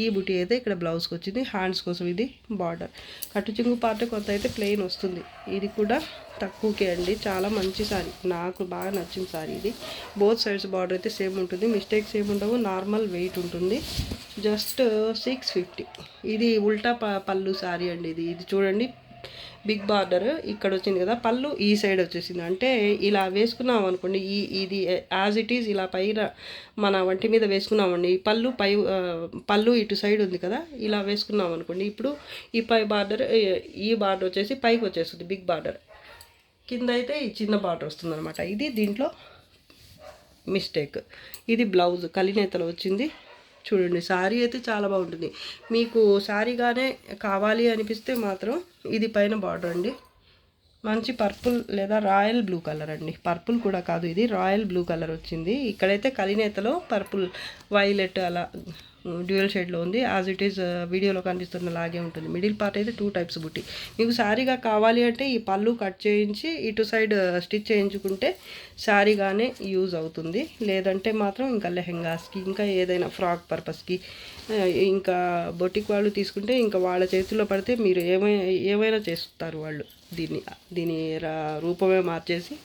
ఈ బుటీ అయితే ఇక్కడ బ్లౌజ్కి వచ్చింది. హ్యాండ్స్ కోసం ఇది బార్డర్. కట్టు చెంగు పార్ట్ కొంత అయితే ప్లెయిన్ వస్తుంది. ఇది కూడా తక్కువకే అండి, చాలా మంచి సారీ, నాకు బాగా నచ్చిన సారీ ఇది. బోత్ సైడ్స్ బార్డర్ అయితే సేమ్ ఉంటుంది, మిస్టేక్స్ ఏమి ఉండవు, నార్మల్ వెయిట్ ఉంటుంది. జస్ట్ 650. ఇది ఉల్టా పళ్ళు సారీ అండి. ఇది చూడండి, బిగ్ బార్డర్ ఇక్కడ వచ్చింది కదా, పళ్ళు ఈ సైడ్ వచ్చేసింది. అంటే ఇలా వేసుకున్నాం అనుకోండి, ఇది యాజ్ ఇట్ ఈజ్ ఇలా పైన మన వంటి మీద వేసుకున్నామండి. ఈ పళ్ళు ఇటు సైడ్ ఉంది కదా, ఇలా వేసుకున్నాం అనుకోండి. ఇప్పుడు ఈ బార్డర్ ఈ బార్డర్ వచ్చేసి పైకి వచ్చేస్తుంది బిగ్ బార్డర్, కింద అయితే ఈ చిన్న బార్డర్ వస్తుంది అనమాట. ఇది దీంట్లో మిస్టేక్. ఇది బ్లౌజ్ కలినేతలో వచ్చింది. చూడండి సారీ అయితే చాలా బాగుంటుంది. మీకు సారీగానే కావాలి అనిపిస్తే మాత్రం ఇది పైన బార్డర్ అండి, మంచి పర్పుల్ లేదా రాయల్ బ్లూ కలర్ అండి. పర్పుల్ కూడా కాదు, ఇది రాయల్ బ్లూ కలర్ వచ్చింది. ఇక్కడైతే కలినేతలో పర్పుల్ వైలెట్ అలా డ్యూయల్ షేడ్లో ఉంది. యాజ్ ఇట్ ఈస్ వీడియోలో కనిపిస్తున్న లాగే ఉంటుంది. మిడిల్ పార్ట్ అయితే 2 టైప్స్ బుట్టి. మీకు శారీగా కావాలి అంటే ఈ పళ్ళు కట్ చేయించి ఇటు సైడ్ స్టిచ్ చేయించుకుంటే శారీగానే యూజ్ అవుతుంది. లేదంటే మాత్రం ఇంకా లెహెంగాస్కి, ఇంకా ఏదైనా ఫ్రాక్ పర్పస్కి, ఇంకా బొటిక్ వాళ్ళు తీసుకుంటే ఇంకా వాళ్ళ చేతుల్లో పడితే మీరు ఏమైనా చేస్తారు వాళ్ళు. దీని రూపమే మార్చేసి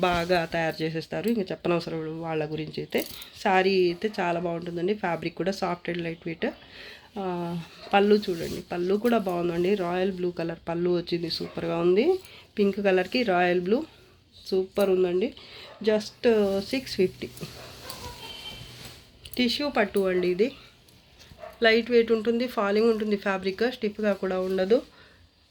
బాగా తయారు చేసేస్తారు. ఇంకా చెప్పనవసరం వాళ్ళ గురించి అయితే. శారీ అయితే చాలా బాగుంటుందండి, ఫ్యాబ్రిక్ కూడా సాఫ్ట్ అండ్ లైట్ వెయిట్. పళ్ళు చూడండి, పళ్ళు కూడా బాగుందండి, రాయల్ బ్లూ కలర్ పళ్ళు వచ్చింది, సూపర్గా ఉంది. పింక్ కలర్కి రాయల్ బ్లూ సూపర్ ఉందండి. జస్ట్ 650. టిష్యూ పట్టు అండి, ఇది లైట్ వెయిట్ ఉంటుంది, ఫాలింగ్ ఉంటుంది, ఫ్యాబ్రిక్ స్టిఫ్గా కూడా ఉండదు.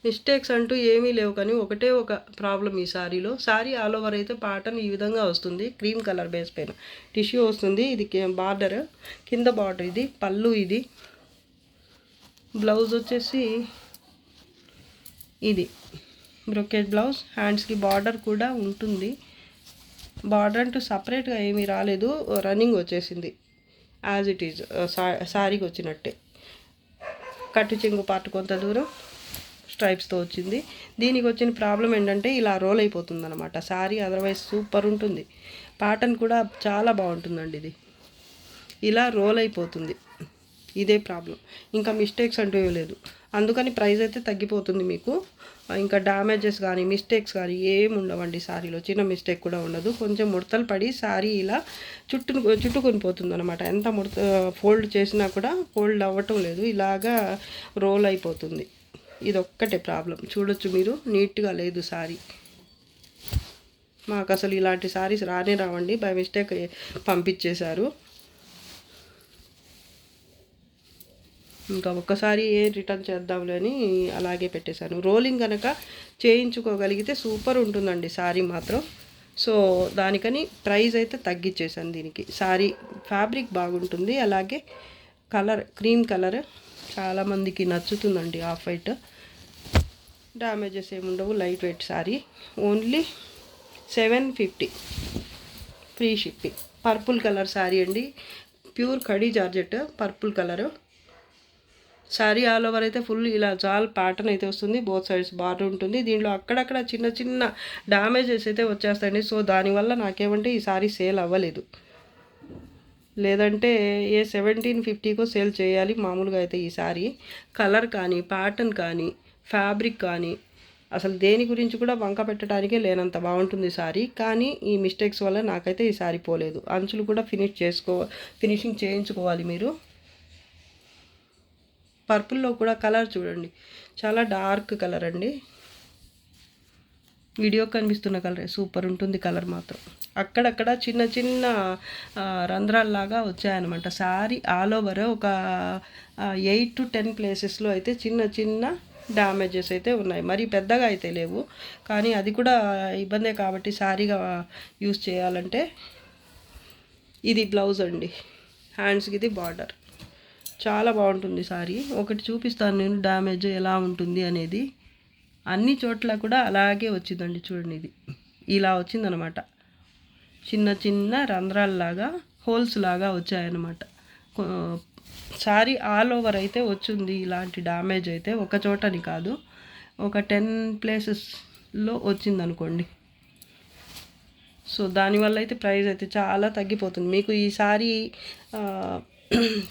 మిస్టేక్స్ అంటూ ఏమీ లేవు, కానీ ఒకటే ఒక ప్రాబ్లం ఈ శారీలో. శారీ ఆల్ ఓవర్ అయితే ప్యాటర్న్ ఈ విధంగా వస్తుంది, క్రీమ్ కలర్ బేస్ పైన టిష్యూ వస్తుంది. ఇది బార్డర్, కింద బార్డర్, ఇది పళ్ళు, ఇది బ్లౌజ్ వచ్చేసి ఇది బ్రొకెట్ బ్లౌజ్. హ్యాండ్స్కి బార్డర్ కూడా ఉంటుంది. బార్డర్ అంటూ సపరేట్గా ఏమీ రాలేదు, రన్నింగ్ వచ్చేసింది యాజ్ ఇట్ ఈజ్ శారీకి వచ్చినట్టే. కట్టు చెంగు పార్ట్ కొంత దూరం స్ట్రైప్స్తో వచ్చింది. దీనికి వచ్చిన ప్రాబ్లం ఏంటంటే ఇలా రోల్ అయిపోతుంది అనమాట శారీ. అదర్వైజ్ సూపర్ ఉంటుంది, ప్యాటర్న్ కూడా చాలా బాగుంటుందండి. ఇది ఇలా రోల్ అయిపోతుంది, ఇదే ప్రాబ్లం. ఇంకా మిస్టేక్స్ అంటూ లేదు, అందుకని ప్రైస్ అయితే తగ్గిపోతుంది మీకు. ఇంకా డ్యామేజెస్ కానీ మిస్టేక్స్ కానీ ఏమి ఉండవండి శారీలో. చిన్న మిస్టేక్ కూడా ఉండదు. కొంచెం ముడతలు పడి శారీ ఇలా చుట్టుకొని పోతుంది అనమాట. ఎంత ఫోల్డ్ చేసినా కూడా ఫోల్డ్ అవ్వటం లేదు, ఇలాగా రోల్ అయిపోతుంది. ఇదొక్కటే ప్రాబ్లం. చూడొచ్చు మీరు, నీట్గా లేదు శారీ. మాకు అసలు ఇలాంటి శారీస్ రానే రావండి, బై మిస్టేక్ పంపించేశారు. ఇంకా ఒక్కసారి రిటర్న్ చేద్దాంలే అని అలాగే పెట్టేశాను. రోలింగ్ కనుక చేయించుకోగలిగితే సూపర్ ఉంటుందండి శారీ మాత్రం. సో దానికని ప్రైస్ అయితే తగ్గించేసాను దీనికి. శారీ ఫ్యాబ్రిక్ బాగుంటుంది, అలాగే కలర్ క్రీమ్ కలర్ చాలామందికి నచ్చుతుందండి. ఆఫ్ వైట్, డ్యామేజెస్ ఏముండవు, light weight sari. Only 750 free shipping. Purple colour sari అండి, ప్యూర్ కడీ georgette purple colour. Sari all over అయితే ఫుల్ ఇలా జాల్ ప్యాటర్న్ అయితే వస్తుంది, బోత్ సైడ్స్ బార్డర్ ఉంటుంది. దీంట్లో అక్కడక్కడ చిన్న చిన్న డ్యామేజెస్ అయితే వచ్చేస్తాయండి. సో దానివల్ల నాకేమంటే ఈ శారీ సేల్ అవ్వలేదు, లేదంటే 1750కో సేల్ చేయాలి మామూలుగా అయితే. ఈ శారీ కలర్ కానీ ప్యాటర్న్ కానీ ఫ్యాబ్రిక్ కానీ అసలు దేని గురించి కూడా వంక పెట్టడానికే లేనంత బాగుంటుంది శారీ. కానీ ఈ మిస్టేక్స్ వల్ల నాకైతే ఈ శారీ పోలేదు. అంచులు కూడా ఫినిషింగ్ చేయించుకోవాలి మీరు. పర్పుల్లో కూడా కలర్ చూడండి, చాలా డార్క్ కలర్ అండి. వీడియో కనిపిస్తున్న కలరే, సూపర్ ఉంటుంది కలర్ మాత్రం. అక్కడక్కడ చిన్న చిన్న రంధ్రాల్లాగా వచ్చాయన్నమాట. శారీ ఆల్ ఓవర్ ఒక 8 to 10 ప్లేసెస్లో అయితే చిన్న చిన్న డ్యామేజెస్ అయితే ఉన్నాయి. మరి పెద్దగా అయితే లేవు, కానీ అది కూడా ఇబ్బందే కాబట్టి శారీగా యూస్ చేయాలంటే. ఇది బ్లౌజ్ అండి, హ్యాండ్స్కి ఇది బార్డర్. చాలా బాగుంటుంది శారీ. ఒకటి చూపిస్తాను నేను డ్యామేజ్ ఎలా ఉంటుంది అనేది. అన్ని చోట్ల కూడా అలాగే వచ్చిందండి, చూడండి. ఇది ఇలా వచ్చిందనమాట, చిన్న చిన్న రంధ్రాల్లాగా, హోల్స్ లాగా వచ్చాయన్నమాట. శారీ ఆల్ ఓవర్ అయితే వచ్చింది. ఇలాంటి డ్యామేజ్ అయితే ఒక చోటని కాదు, ఒక 10 ప్లేసెస్లో వచ్చిందనుకోండి. సో దానివల్ల అయితే ప్రైస్ అయితే చాలా తగ్గిపోతుంది. మీకు ఈ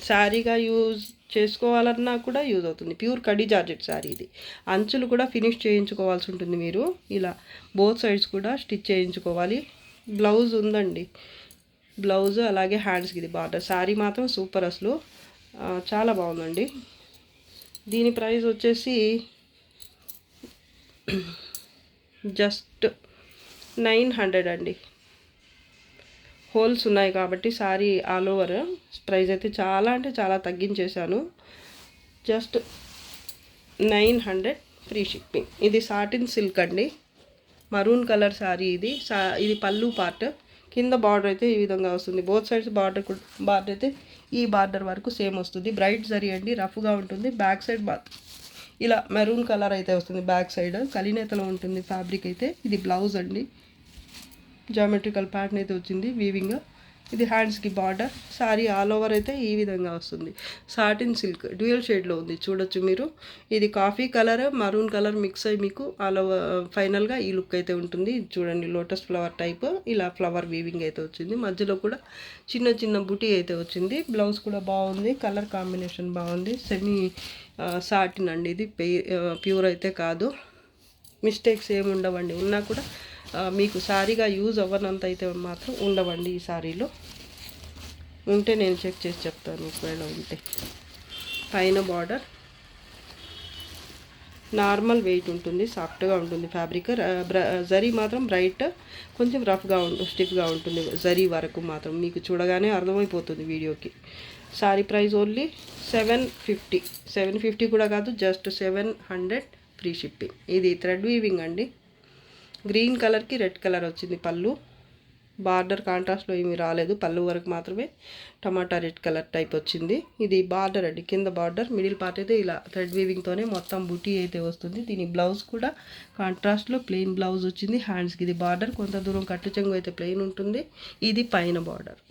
శారీగా యూజ్ చేసుకోవాలన్నా కూడా యూజ్ అవుతుంది. ప్యూర్ కడీ జార్జెట్ శారీ ఇది. అంచులు కూడా ఫినిష్ చేయించుకోవాల్సి ఉంటుంది మీరు. ఇలా బోత్ సైడ్స్ కూడా స్టిచ్ చేయించుకోవాలి. బ్లౌజ్ ఉందండి, బ్లౌజ్ అలాగే హ్యాండ్స్కి ఇది బార్డర్. శారీ మాత్రం సూపర్, అసలు చాలా బాగుందండి. దీని ప్రైస్ వచ్చేసి జస్ట్ 900 అండి. హోల్స్ ఉన్నాయి కాబట్టి శారీ ఆల్ ఓవర్ ప్రైస్ అయితే చాలా అంటే చాలా తగ్గించేశాను. Just 900 free shipping. ఇది సాటిన్ సిల్క్ అండి, మరూన్ కలర్ శారీ. ఇది పళ్ళు పార్ట్. కింద బార్డర్ అయితే ఈ విధంగా వస్తుంది. బోత్ సైడ్స్ బార్డర్ అయితే ఈ బార్డర్ వరకు సేమ్ వస్తుంది. బ్రైట్ జరీ అండి, రఫ్గా ఉంటుంది. బ్యాక్ సైడ్ ఇలా మెరూన్ కలర్ అయితే వస్తుంది. బ్యాక్ సైడ్ కలినేతలో ఉంటుంది ఫ్యాబ్రిక్ అయితే. ఇది బ్లౌజ్ అండి, జామెట్రికల్ ప్యాటర్న్ అయితే వచ్చింది వీవింగ్. ఇది హ్యాండ్స్కి బార్డర్. శారీ ఆల్ ఓవర్ అయితే ఈ విధంగా వస్తుంది. సాటిన్ సిల్క్ డ్యూయల్ షేడ్లో ఉంది, చూడొచ్చు మీరు. ఇది coffee colour, maroon colour mix అయ్యి మీకు ఆల్ ఓవర్ ఫైనల్గా ఈ లుక్ అయితే ఉంటుంది. చూడండి, లోటస్ ఫ్లవర్ టైప్ ఇలా ఫ్లవర్ వీవింగ్ అయితే వచ్చింది. మధ్యలో కూడా చిన్న చిన్న బుటీ అయితే వచ్చింది. బ్లౌజ్ కూడా బాగుంది, కలర్ కాంబినేషన్ బాగుంది. సెమీ సాటిన్ అండి ఇది, ప్యూర్ అయితే కాదు. మిస్టేక్స్ ఏమి ఉండవండి, ఉన్నా కూడా మీకు శారీగా యూజ్ అవ్వనంత అయితే మాత్రం ఉండవండి. ఈ శారీలో ఉంటే నేను చెక్ చేసి చెప్తాను ఒకవేళ ఉంటే. పైన బార్డర్ నార్మల్ వెయిట్ ఉంటుంది, సాఫ్ట్గా ఉంటుంది ఫ్యాబ్రిక్. జరీ మాత్రం బ్రైట్, కొంచెం రఫ్గా స్టిఫ్గా ఉంటుంది. జరీ వరకు మాత్రం మీకు చూడగానే అర్థమైపోతుంది వీడియోకి. శారీ ప్రైస్ ఓన్లీ 750 కూడా కాదు, జస్ట్ 700 ఫ్రీ షిప్పింగ్. ఇది థ్రెడ్ వీవింగ్ అండి. గ్రీన్ కలర్కి రెడ్ కలర్ వచ్చింది పళ్ళు. బార్డర్ కాంట్రాస్ట్లో ఏమీ రాలేదు, పళ్ళు వరకు మాత్రమే టమాటా రెడ్ కలర్ టైప్ వచ్చింది. ఇది బార్డర్ అండి, కింద బార్డర్. మిడిల్ పార్ట్ అయితే ఇలా థ్రెడ్ వీవింగ్తోనే మొత్తం బుటీ అయితే వస్తుంది. దీని బ్లౌజ్ కూడా కాంట్రాస్ట్లో ప్లెయిన్ బ్లౌజ్ వచ్చింది. హ్యాండ్స్కి ఇది బార్డర్. కొంత దూరం కట్టు చెంగు అయితే ప్లెయిన్ ఉంటుంది. ఇది పైన బార్డర్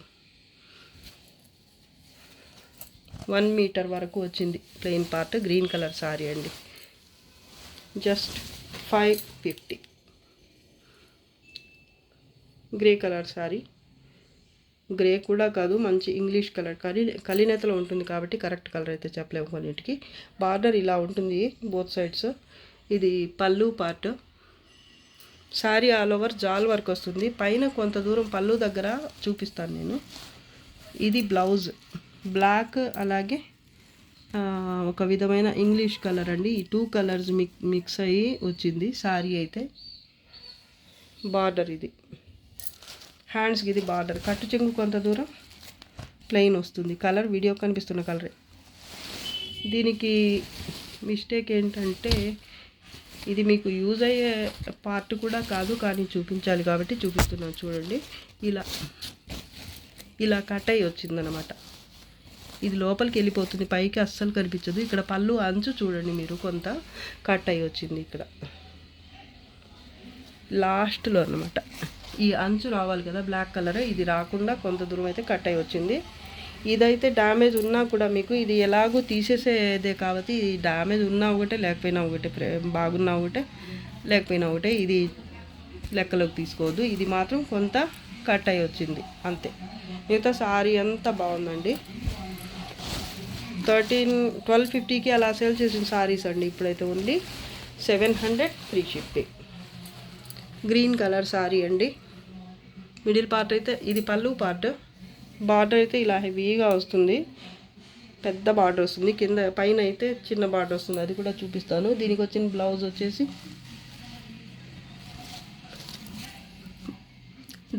1 మీటర్ వరకు వచ్చింది plain part. Green colour sari అండి, just 550. Grey colour sari, grey కూడా కాదు, మంచి ఇంగ్లీష్ కలర్. కలినేతలో ఉంటుంది కాబట్టి కరెక్ట్ కలర్ అయితే చెప్పలేము కొన్నిటికి. బార్డర్ ఇలా ఉంటుంది బోత్ సైడ్స్. ఇది pallu part. Sari all over జాల్ వర్క్ వస్తుంది. పైన కొంత దూరం పళ్ళు దగ్గర చూపిస్తాను నేను. ఇది బ్లౌజ్ బ్లాక్, అలాగే ఒక విధమైన ఇంగ్లీష్ కలర్ అండి. ఈ 2 కలర్స్ మిక్స్ అయ్యి వచ్చింది శారీ అయితే. బార్డర్ ఇది హ్యాండ్స్కి ఇది బార్డర్. కట్టు చెంగు కొంత దూరం ప్లెయిన్ వస్తుంది. కలర్ వీడియో కనిపిస్తున్న కలరే. దీనికి మిస్టేక్ ఏంటంటే ఇది మీకు యూజ్ అయ్యే పార్ట్ కూడా కాదు, కానీ చూపించాలి కాబట్టి చూపిస్తున్నాను. చూడండి, ఇలా కట్ అయ్యి వచ్చిందనమాట. ఇది లోపలికి వెళ్ళిపోతుంది, పైకి అస్సలు కనిపించదు. ఇక్కడ పళ్ళు అంచు చూడండి మీరు, కొంత కట్ అయ్యి వచ్చింది ఇక్కడ లాస్ట్లో అనమాట. ఈ అంచు రావాలి కదా బ్లాక్ కలర్, ఇది రాకుండా కొంత దూరం అయితే కట్ అయ్యి వచ్చింది. ఇదైతే డ్యామేజ్ ఉన్నా కూడా మీకు ఇది ఎలాగో తీసేసేదే కాబట్టి, ఈ డ్యామేజ్ ఉన్నా ఒకటే లేకపోయినా ఒకటే, బాగున్నా ఒకటే లేకపోయినా ఒకటే, ఇది లెక్కలోకి తీసుకోవద్దు. ఇది మాత్రం కొంత కట్ అయ్యి వచ్చింది అంతే. మిగతా శారీ అంతా బాగుందండి. 1250కి అలా సేల్ చేసిన శారీస్ అండి. ఇప్పుడైతే only 700 free shipping. Green colour sari అండి. మిడిల్ పార్ట్ అయితే ఇది పళ్ళు పార్ట్. బార్డర్ అయితే ఇలా హెవీగా వస్తుంది. పెద్ద బార్డర్ వస్తుంది, కింద పైన అయితే చిన్న బార్డర్ వస్తుంది, అది కూడా చూపిస్తాను. దీనికి వచ్చిన బ్లౌజ్ వచ్చేసి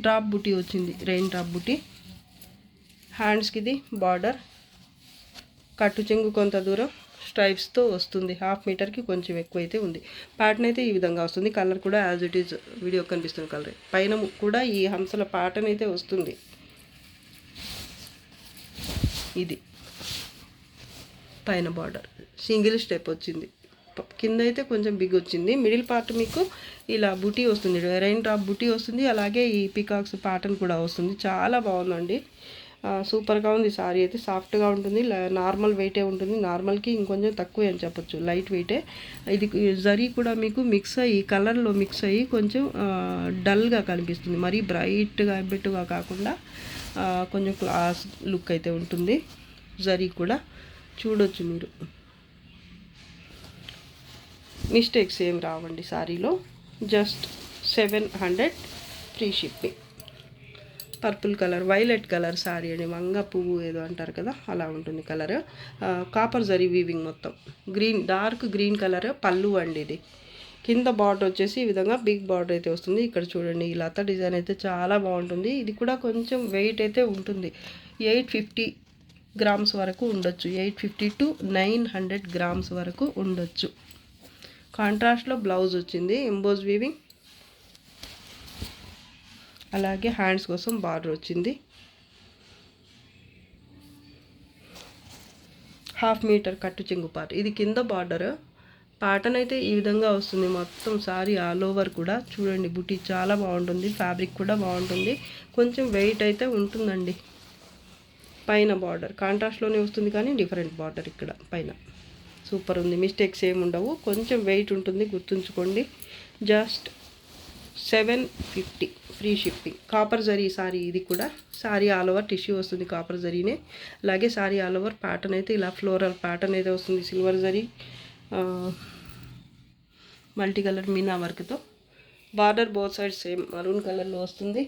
డ్రాప్ బుటీ వచ్చింది, రెయిన్ డ్రాప్ బుటీ. హ్యాండ్స్కి ఇది బార్డర్, కట్టు చెంగు కొంత దూరం స్ట్రైప్స్తో వస్తుంది. 1/2 మీటర్కి కొంచెం ఎక్కువైతే ఉంది. ప్యాటర్న్ అయితే ఈ విధంగా వస్తుంది. కలర్ కూడా యాజ్ ఇట్ ఈజ్ వీడియో కనిపిస్తుంది కలర్. పైన కూడా ఈ హంసల ప్యాటర్న్ అయితే వస్తుంది. ఇది పైన బార్డర్ సింగిల్ స్టెప్ వచ్చింది, కింద అయితే కొంచెం బిగ్ వచ్చింది. మిడిల్ పార్ట్ మీకు ఇలా బుటీ వస్తుంది, రెయిన్ డ్రాప్ బుటీ వస్తుంది. అలాగే ఈ పీకాక్స్ ప్యాటర్న్ కూడా వస్తుంది. చాలా బాగుందండి, సూపర్గా ఉంది. సారీ అయితే సాఫ్ట్గా ఉంటుంది, నార్మల్ వెయిటే ఉంటుంది. నార్మల్కి ఇంకొంచెం తక్కువే అని చెప్పొచ్చు, లైట్ వెయిటే. ఇది జరీ కూడా మీకు మిక్స్ అయ్యి కలర్లో మిక్స్ అయ్యి కొంచెం డల్గా కనిపిస్తుంది, మరీ బ్రైట్గా బెట్టుగా కాకుండా కొంచెం క్లాస్ లుక్ అయితే ఉంటుంది. జరీ కూడా చూడొచ్చు మీరు, మిస్టేక్స్ ఏం రావండి సారీలో. Just 700 free shipping. Purple colour, violet colour sari అండి, వంగ పువ్వు ఏదో అంటారు కదా, అలా ఉంటుంది కలర్. కాపర్ జరీ వీవింగ్ మొత్తం, green, dark green colour pallu అండి. ఇది కింద బార్డర్ వచ్చేసి ఈ విధంగా బిగ్ బార్డర్ అయితే వస్తుంది. ఇక్కడ చూడండి ఈ లత డిజైన్ అయితే చాలా బాగుంటుంది. ఇది కూడా కొంచెం వెయిట్ అయితే ఉంటుంది, 850 గ్రామ్స్ వరకు ఉండొచ్చు, 850 to 900 గ్రామ్స్ వరకు ఉండొచ్చు. కాంట్రాస్ట్లో బ్లౌజ్ వచ్చింది, ఎంబోజ్ వీవింగ్. అలాగే హ్యాండ్స్ కోసం బార్డర్ వచ్చింది. 1/2 మీటర్ కట్టు చెంగు పార్ట్. ఇది కింద బార్డర్. ప్యాటర్న్ అయితే ఈ విధంగా వస్తుంది మొత్తం సారీ ఆల్ ఓవర్ కూడా. చూడండి బుటీ చాలా బాగుంటుంది, ఫ్యాబ్రిక్ కూడా బాగుంటుంది, కొంచెం వెయిట్ అయితే ఉంటుందండి. పైన బార్డర్ కాంట్రాస్ట్లోనే వస్తుంది కానీ డిఫరెంట్ బార్డర్ ఇక్కడ పైన. సూపర్ ఉంది, మిస్టేక్స్ ఏమి ఉండవు, కొంచెం వెయిట్ ఉంటుంది, గుర్తుంచుకోండి. Just 750 free shipping. Copper zari sorry ఇది కూడా. సారీ ఆల్ ఓవర్ టిష్యూ వస్తుంది, కాపర్ జరీనే. అలాగే సారీ ఆల్ ఓవర్ ప్యాటర్న్ అయితే ఇలా ఫ్లోరల్ ప్యాటర్న్ అయితే వస్తుంది, silver zari multi colour meena వర్క్తో. Border both side same maroon కలర్లో వస్తుంది.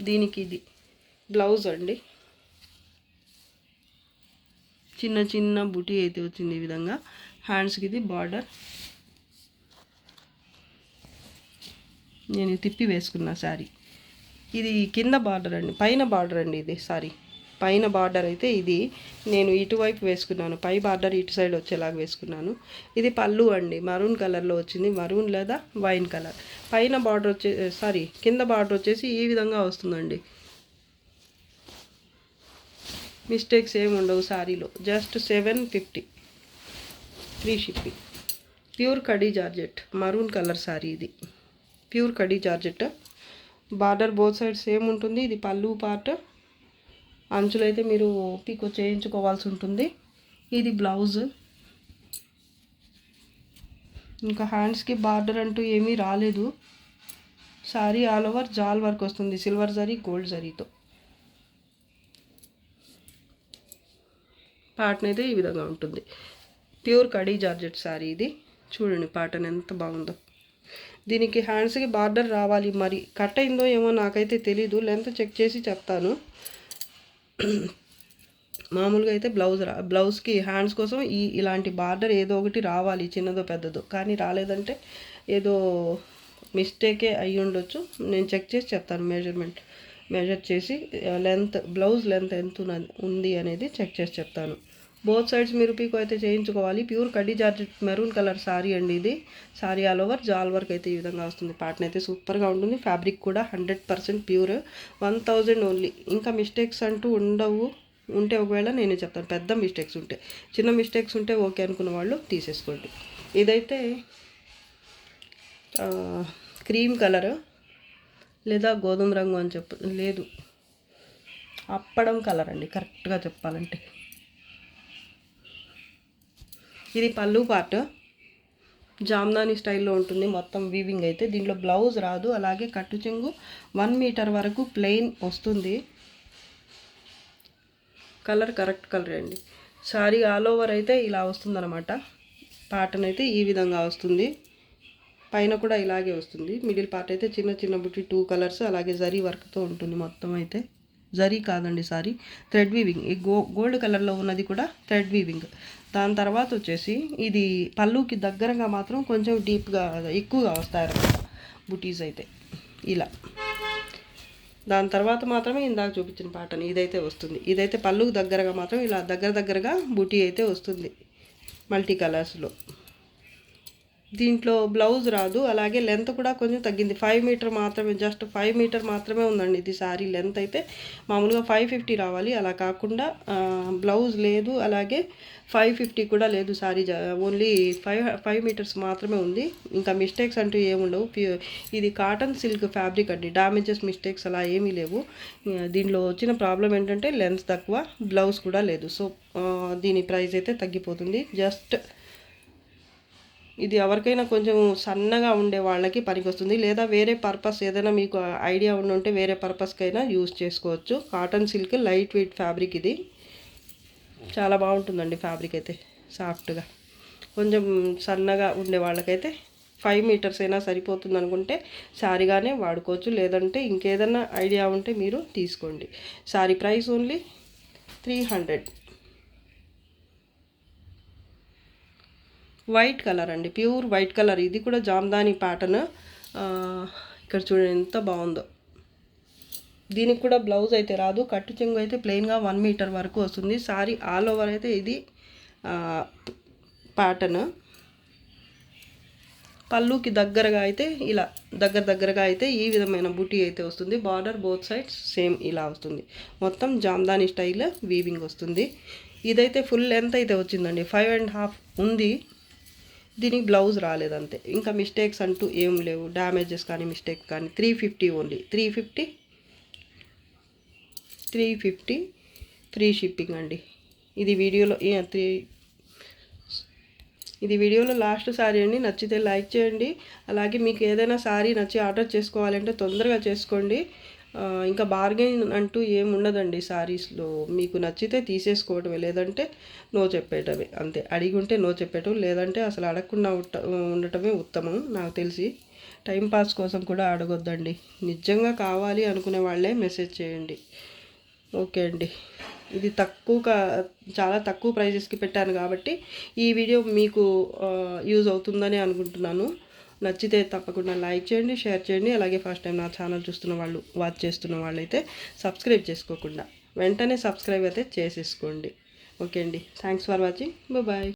దీనికి ఇది బ్లౌజ్ అండి, చిన్న చిన్న బుటీ అయితే వచ్చింది ఈ విధంగా. హ్యాండ్స్కి ఇది బార్డర్, నేను తిప్పి వేసుకున్నా శారీ. ఇది కింద బార్డర్ అండి, పైన బార్డర్ అండి ఇది. సారీ పైన బార్డర్ అయితే ఇది నేను ఇటువైపు వేసుకున్నాను, పై బార్డర్ ఇటు సైడ్ వచ్చేలాగా వేసుకున్నాను. ఇది పళ్ళు అండి, మరూన్ కలర్లో వచ్చింది, మరూన్ లేదా వైన్ కలర్. పైన బార్డర్ కింద బార్డర్ వచ్చేసి ఈ విధంగా వస్తుందండి. మిస్టేక్స్ ఏమి ఉండవు సారీలో. Just 750 free shipping. ప్యూర్ కడీ జార్జెట్ మరూన్ కలర్ సారీ ఇది, ప్యూర్ కడీ georgette. Border both side same ఉంటుంది. ఇది పళ్ళు పార్ట్, అంచులు అయితే మీరు పీకో చేయించుకోవాల్సి ఉంటుంది. ఇది బ్లౌజ్. ఇంకా హ్యాండ్స్కి బార్డర్ అంటూ ఏమీ రాలేదు. సారీ ఆల్ ఓవర్ జాల్ వర్క్ వస్తుంది, సిల్వర్ జరీ గోల్డ్ జరీతో. ప్యాటర్న్ అయితే ఈ విధంగా ఉంటుంది. ప్యూర్ కడీ జార్జెట్ సారీ ఇది. చూడండి ప్యాటర్న్ ఎంత బాగుందో. దీనికి హ్యాండ్స్కి బార్డర్ రావాలి, మరి కట్ అయిందో ఏమో నాకైతే తెలీదు, లెంత్ చెక్ చేసి చెప్తాను. మామూలుగా అయితే బ్లౌజ్కి హ్యాండ్స్ కోసం ఇలాంటి బార్డర్ ఏదో ఒకటి రావాలి, చిన్నదో పెద్దదో. కానీ రాలేదంటే ఏదో మిస్టేకే అయ్యి ఉండొచ్చు. నేను చెక్ చేసి చెప్తాను, మెజర్ చేసి లెంత్, బ్లౌజ్ లెంత్ ఎంత ఉంది అనేది చెక్ చేసి చెప్తాను. బోత్ సైడ్స్ మీరు పీకో అయితే చేయించుకోవాలి. ప్యూర్ కడ్డీ జార్జెట్ మెరూన్ కలర్ సారీ అండి ఇది. సారీ ఆల్ ఓవర్ జాల్ వర్క్ అయితే ఈ విధంగా వస్తుంది. ప్యాటర్న్ అయితే సూపర్గా ఉంటుంది. ఫ్యాబ్రిక్ కూడా 100% ప్యూర్. 1000 ఓన్లీ. ఇంకా మిస్టేక్స్ అంటూ ఉండవు, ఉంటే ఒకవేళ నేనే చెప్తాను. పెద్ద మిస్టేక్స్ ఉంటే, చిన్న మిస్టేక్స్ ఉంటే ఓకే అనుకున్న వాళ్ళు తీసేసుకోండి. ఇదైతే క్రీమ్ కలర్ లేదా గోధుమ రంగు అని లేదు, అప్పడం కలర్ అండి కరెక్ట్గా చెప్పాలంటే. ఇది పళ్ళు పార్ట్, జామ్దాని స్టైల్లో ఉంటుంది మొత్తం వీవింగ్ అయితే. దీంట్లో బ్లౌజ్ రాదు. అలాగే కట్టు చెంగు 1 మీటర్ వరకు ప్లెయిన్ వస్తుంది. కలర్ కరెక్ట్ కలర్ అండి. సారీ ఆల్ ఓవర్ అయితే ఇలా వస్తుందన్నమాట. ప్యాటర్న్ అయితే ఈ విధంగా వస్తుంది. పైన కూడా ఇలాగే వస్తుంది. మిడిల్ పార్ట్ అయితే చిన్న చిన్న బుట్టి 2 కలర్స్ అలాగే జరీ వర్క్తో ఉంటుంది మొత్తం అయితే. జరీ కాదండి సారీ, థ్రెడ్ వీవింగ్. ఈ గోల్డ్ కలర్లో ఉన్నది కూడా థ్రెడ్ వీవింగ్. దాని తర్వాత వచ్చేసి ఇది పళ్ళుకి దగ్గరగా మాత్రం కొంచెం డీప్గా ఎక్కువగా వస్తాయన్నమాట బుటీస్ అయితే ఇలా. దాని తర్వాత మాత్రమే ఇందాక చూపించిన ప్యాటర్న్ ఇదైతే వస్తుంది. ఇదైతే పళ్ళుకి దగ్గరగా మాత్రం ఇలా దగ్గరగా బుటీ అయితే వస్తుంది మల్టీ కలర్స్లో. దీంట్లో బ్లౌజ్ రాదు, అలాగే లెంత్ కూడా కొంచెం తగ్గింది. 5 మీటర్ మాత్రమే, జస్ట్ 5 మీటర్ మాత్రమే ఉందండి ఇది శారీ లెంత్ అయితే. మామూలుగా 550 రావాలి, అలా కాకుండా బ్లౌజ్ లేదు, అలాగే 550 కూడా లేదు శారీ. ఓన్లీ 5 మీటర్స్ మాత్రమే ఉంది. ఇంకా మిస్టేక్స్ అంటూ ఏముండవు. ఇది కాటన్ సిల్క్ ఫ్యాబ్రిక్ అండి, డ్యామేజెస్ మిస్టేక్స్ అలా ఏమీ లేవు. దీనిలో వచ్చిన ప్రాబ్లం ఏంటంటే లెంత్ తక్కువ, బ్లౌజ్ కూడా లేదు. సో దీని ప్రైస్ అయితే తగ్గిపోతుంది. జస్ట్ ఇది ఎవరికైనా కొంచెం సన్నగా ఉండే వాళ్ళకి పనికొస్తుంది, లేదా వేరే పర్పస్ ఏదైనా మీకు ఐడియా ఉంటే వేరే పర్పస్కైనా యూజ్ చేసుకోవచ్చు. Cotton silk light weight fabric ఇది, చాలా బాగుంటుందండి ఫ్యాబ్రిక్ అయితే, సాఫ్ట్గా. కొంచెం సన్నగా ఉండే వాళ్ళకైతే 5 మీటర్స్ అయినా సరిపోతుంది అనుకుంటే శారీగానే వాడుకోవచ్చు, లేదంటే ఇంకేదన్నా ఐడియా ఉంటే మీరు తీసుకోండి. Sari price only 300. White colour అండి, ప్యూర్ వైట్ కలర్. ఇది కూడా జామ్దాని ప్యాటర్న్. ఇక్కడ చూడండి ఎంత బాగుందో. దీనికి కూడా బ్లౌజ్ అయితే రాదు, కట్టు చెంగు అయితే ప్లెయిన్గా 1 మీటర్ వరకు వస్తుంది. సారీ ఆల్ ఓవర్ అయితే ఇది ప్యాటర్న్. పళ్ళుకి దగ్గరగా అయితే ఇలా దగ్గరగా అయితే ఈ విధమైన బుటీ అయితే వస్తుంది. బార్డర్ బోత్ సైడ్స్ సేమ్ ఇలా వస్తుంది. మొత్తం జామ్దాని స్టైల్ వీవింగ్ వస్తుంది. ఇదైతే ఫుల్ లెంత్ అయితే వచ్చిందండి, 5.5 ఉంది. దీనికి బ్లౌజ్ రాలేదంతే. ఇంకా మిస్టేక్స్ అంటూ ఏం లేవు, డ్యామేజెస్ కానీ మిస్టేక్ కానీ. 350 ఓన్లీ, 350 ఫ్రీ షిప్పింగ్ అండి. ఇది వీడియోలో లాస్ట్ సారీ అండి. నచ్చితే లైక్ చేయండి. అలాగే మీకు ఏదైనా సారీ నచ్చి ఆర్డర్ చేసుకోవాలంటే తొందరగా చేసుకోండి. ఇంకా బార్గెన్ అంటూ ఏముండదండి సారీస్లో. మీకు నచ్చితే తీసేసుకోవటమే, లేదంటే నో చెప్పేయటమే అంతే. అడిగి ఉంటే నో చెప్పేయటం, లేదంటే అసలు అడగకుండా ఉండటమే ఉత్తమం నాకు తెలిసి. టైంపాస్ కోసం కూడా అడగొద్దండి. నిజంగా కావాలి అనుకునే వాళ్ళే మెసేజ్ చేయండి. ఓకే అండి. ఇది చాలా తక్కువ ప్రైజెస్కి పెట్టాను కాబట్టి ఈ వీడియో మీకు యూజ్ అవుతుందని అనుకుంటున్నాను. నచ్చితే తప్పకుండా లైక్ చేయండి, షేర్ చేయండి. అలాగే ఫస్ట్ టైం నా ఛానల్ వాచ్ చేస్తున్న వాళ్ళైతే సబ్స్క్రైబ్ చేసుకోకుండా వెంటనే సబ్స్క్రైబ్ అయితే చేసేసుకోండి. ఓకే అండి, థ్యాంక్స్ ఫర్ వాచింగ్, బాయ్.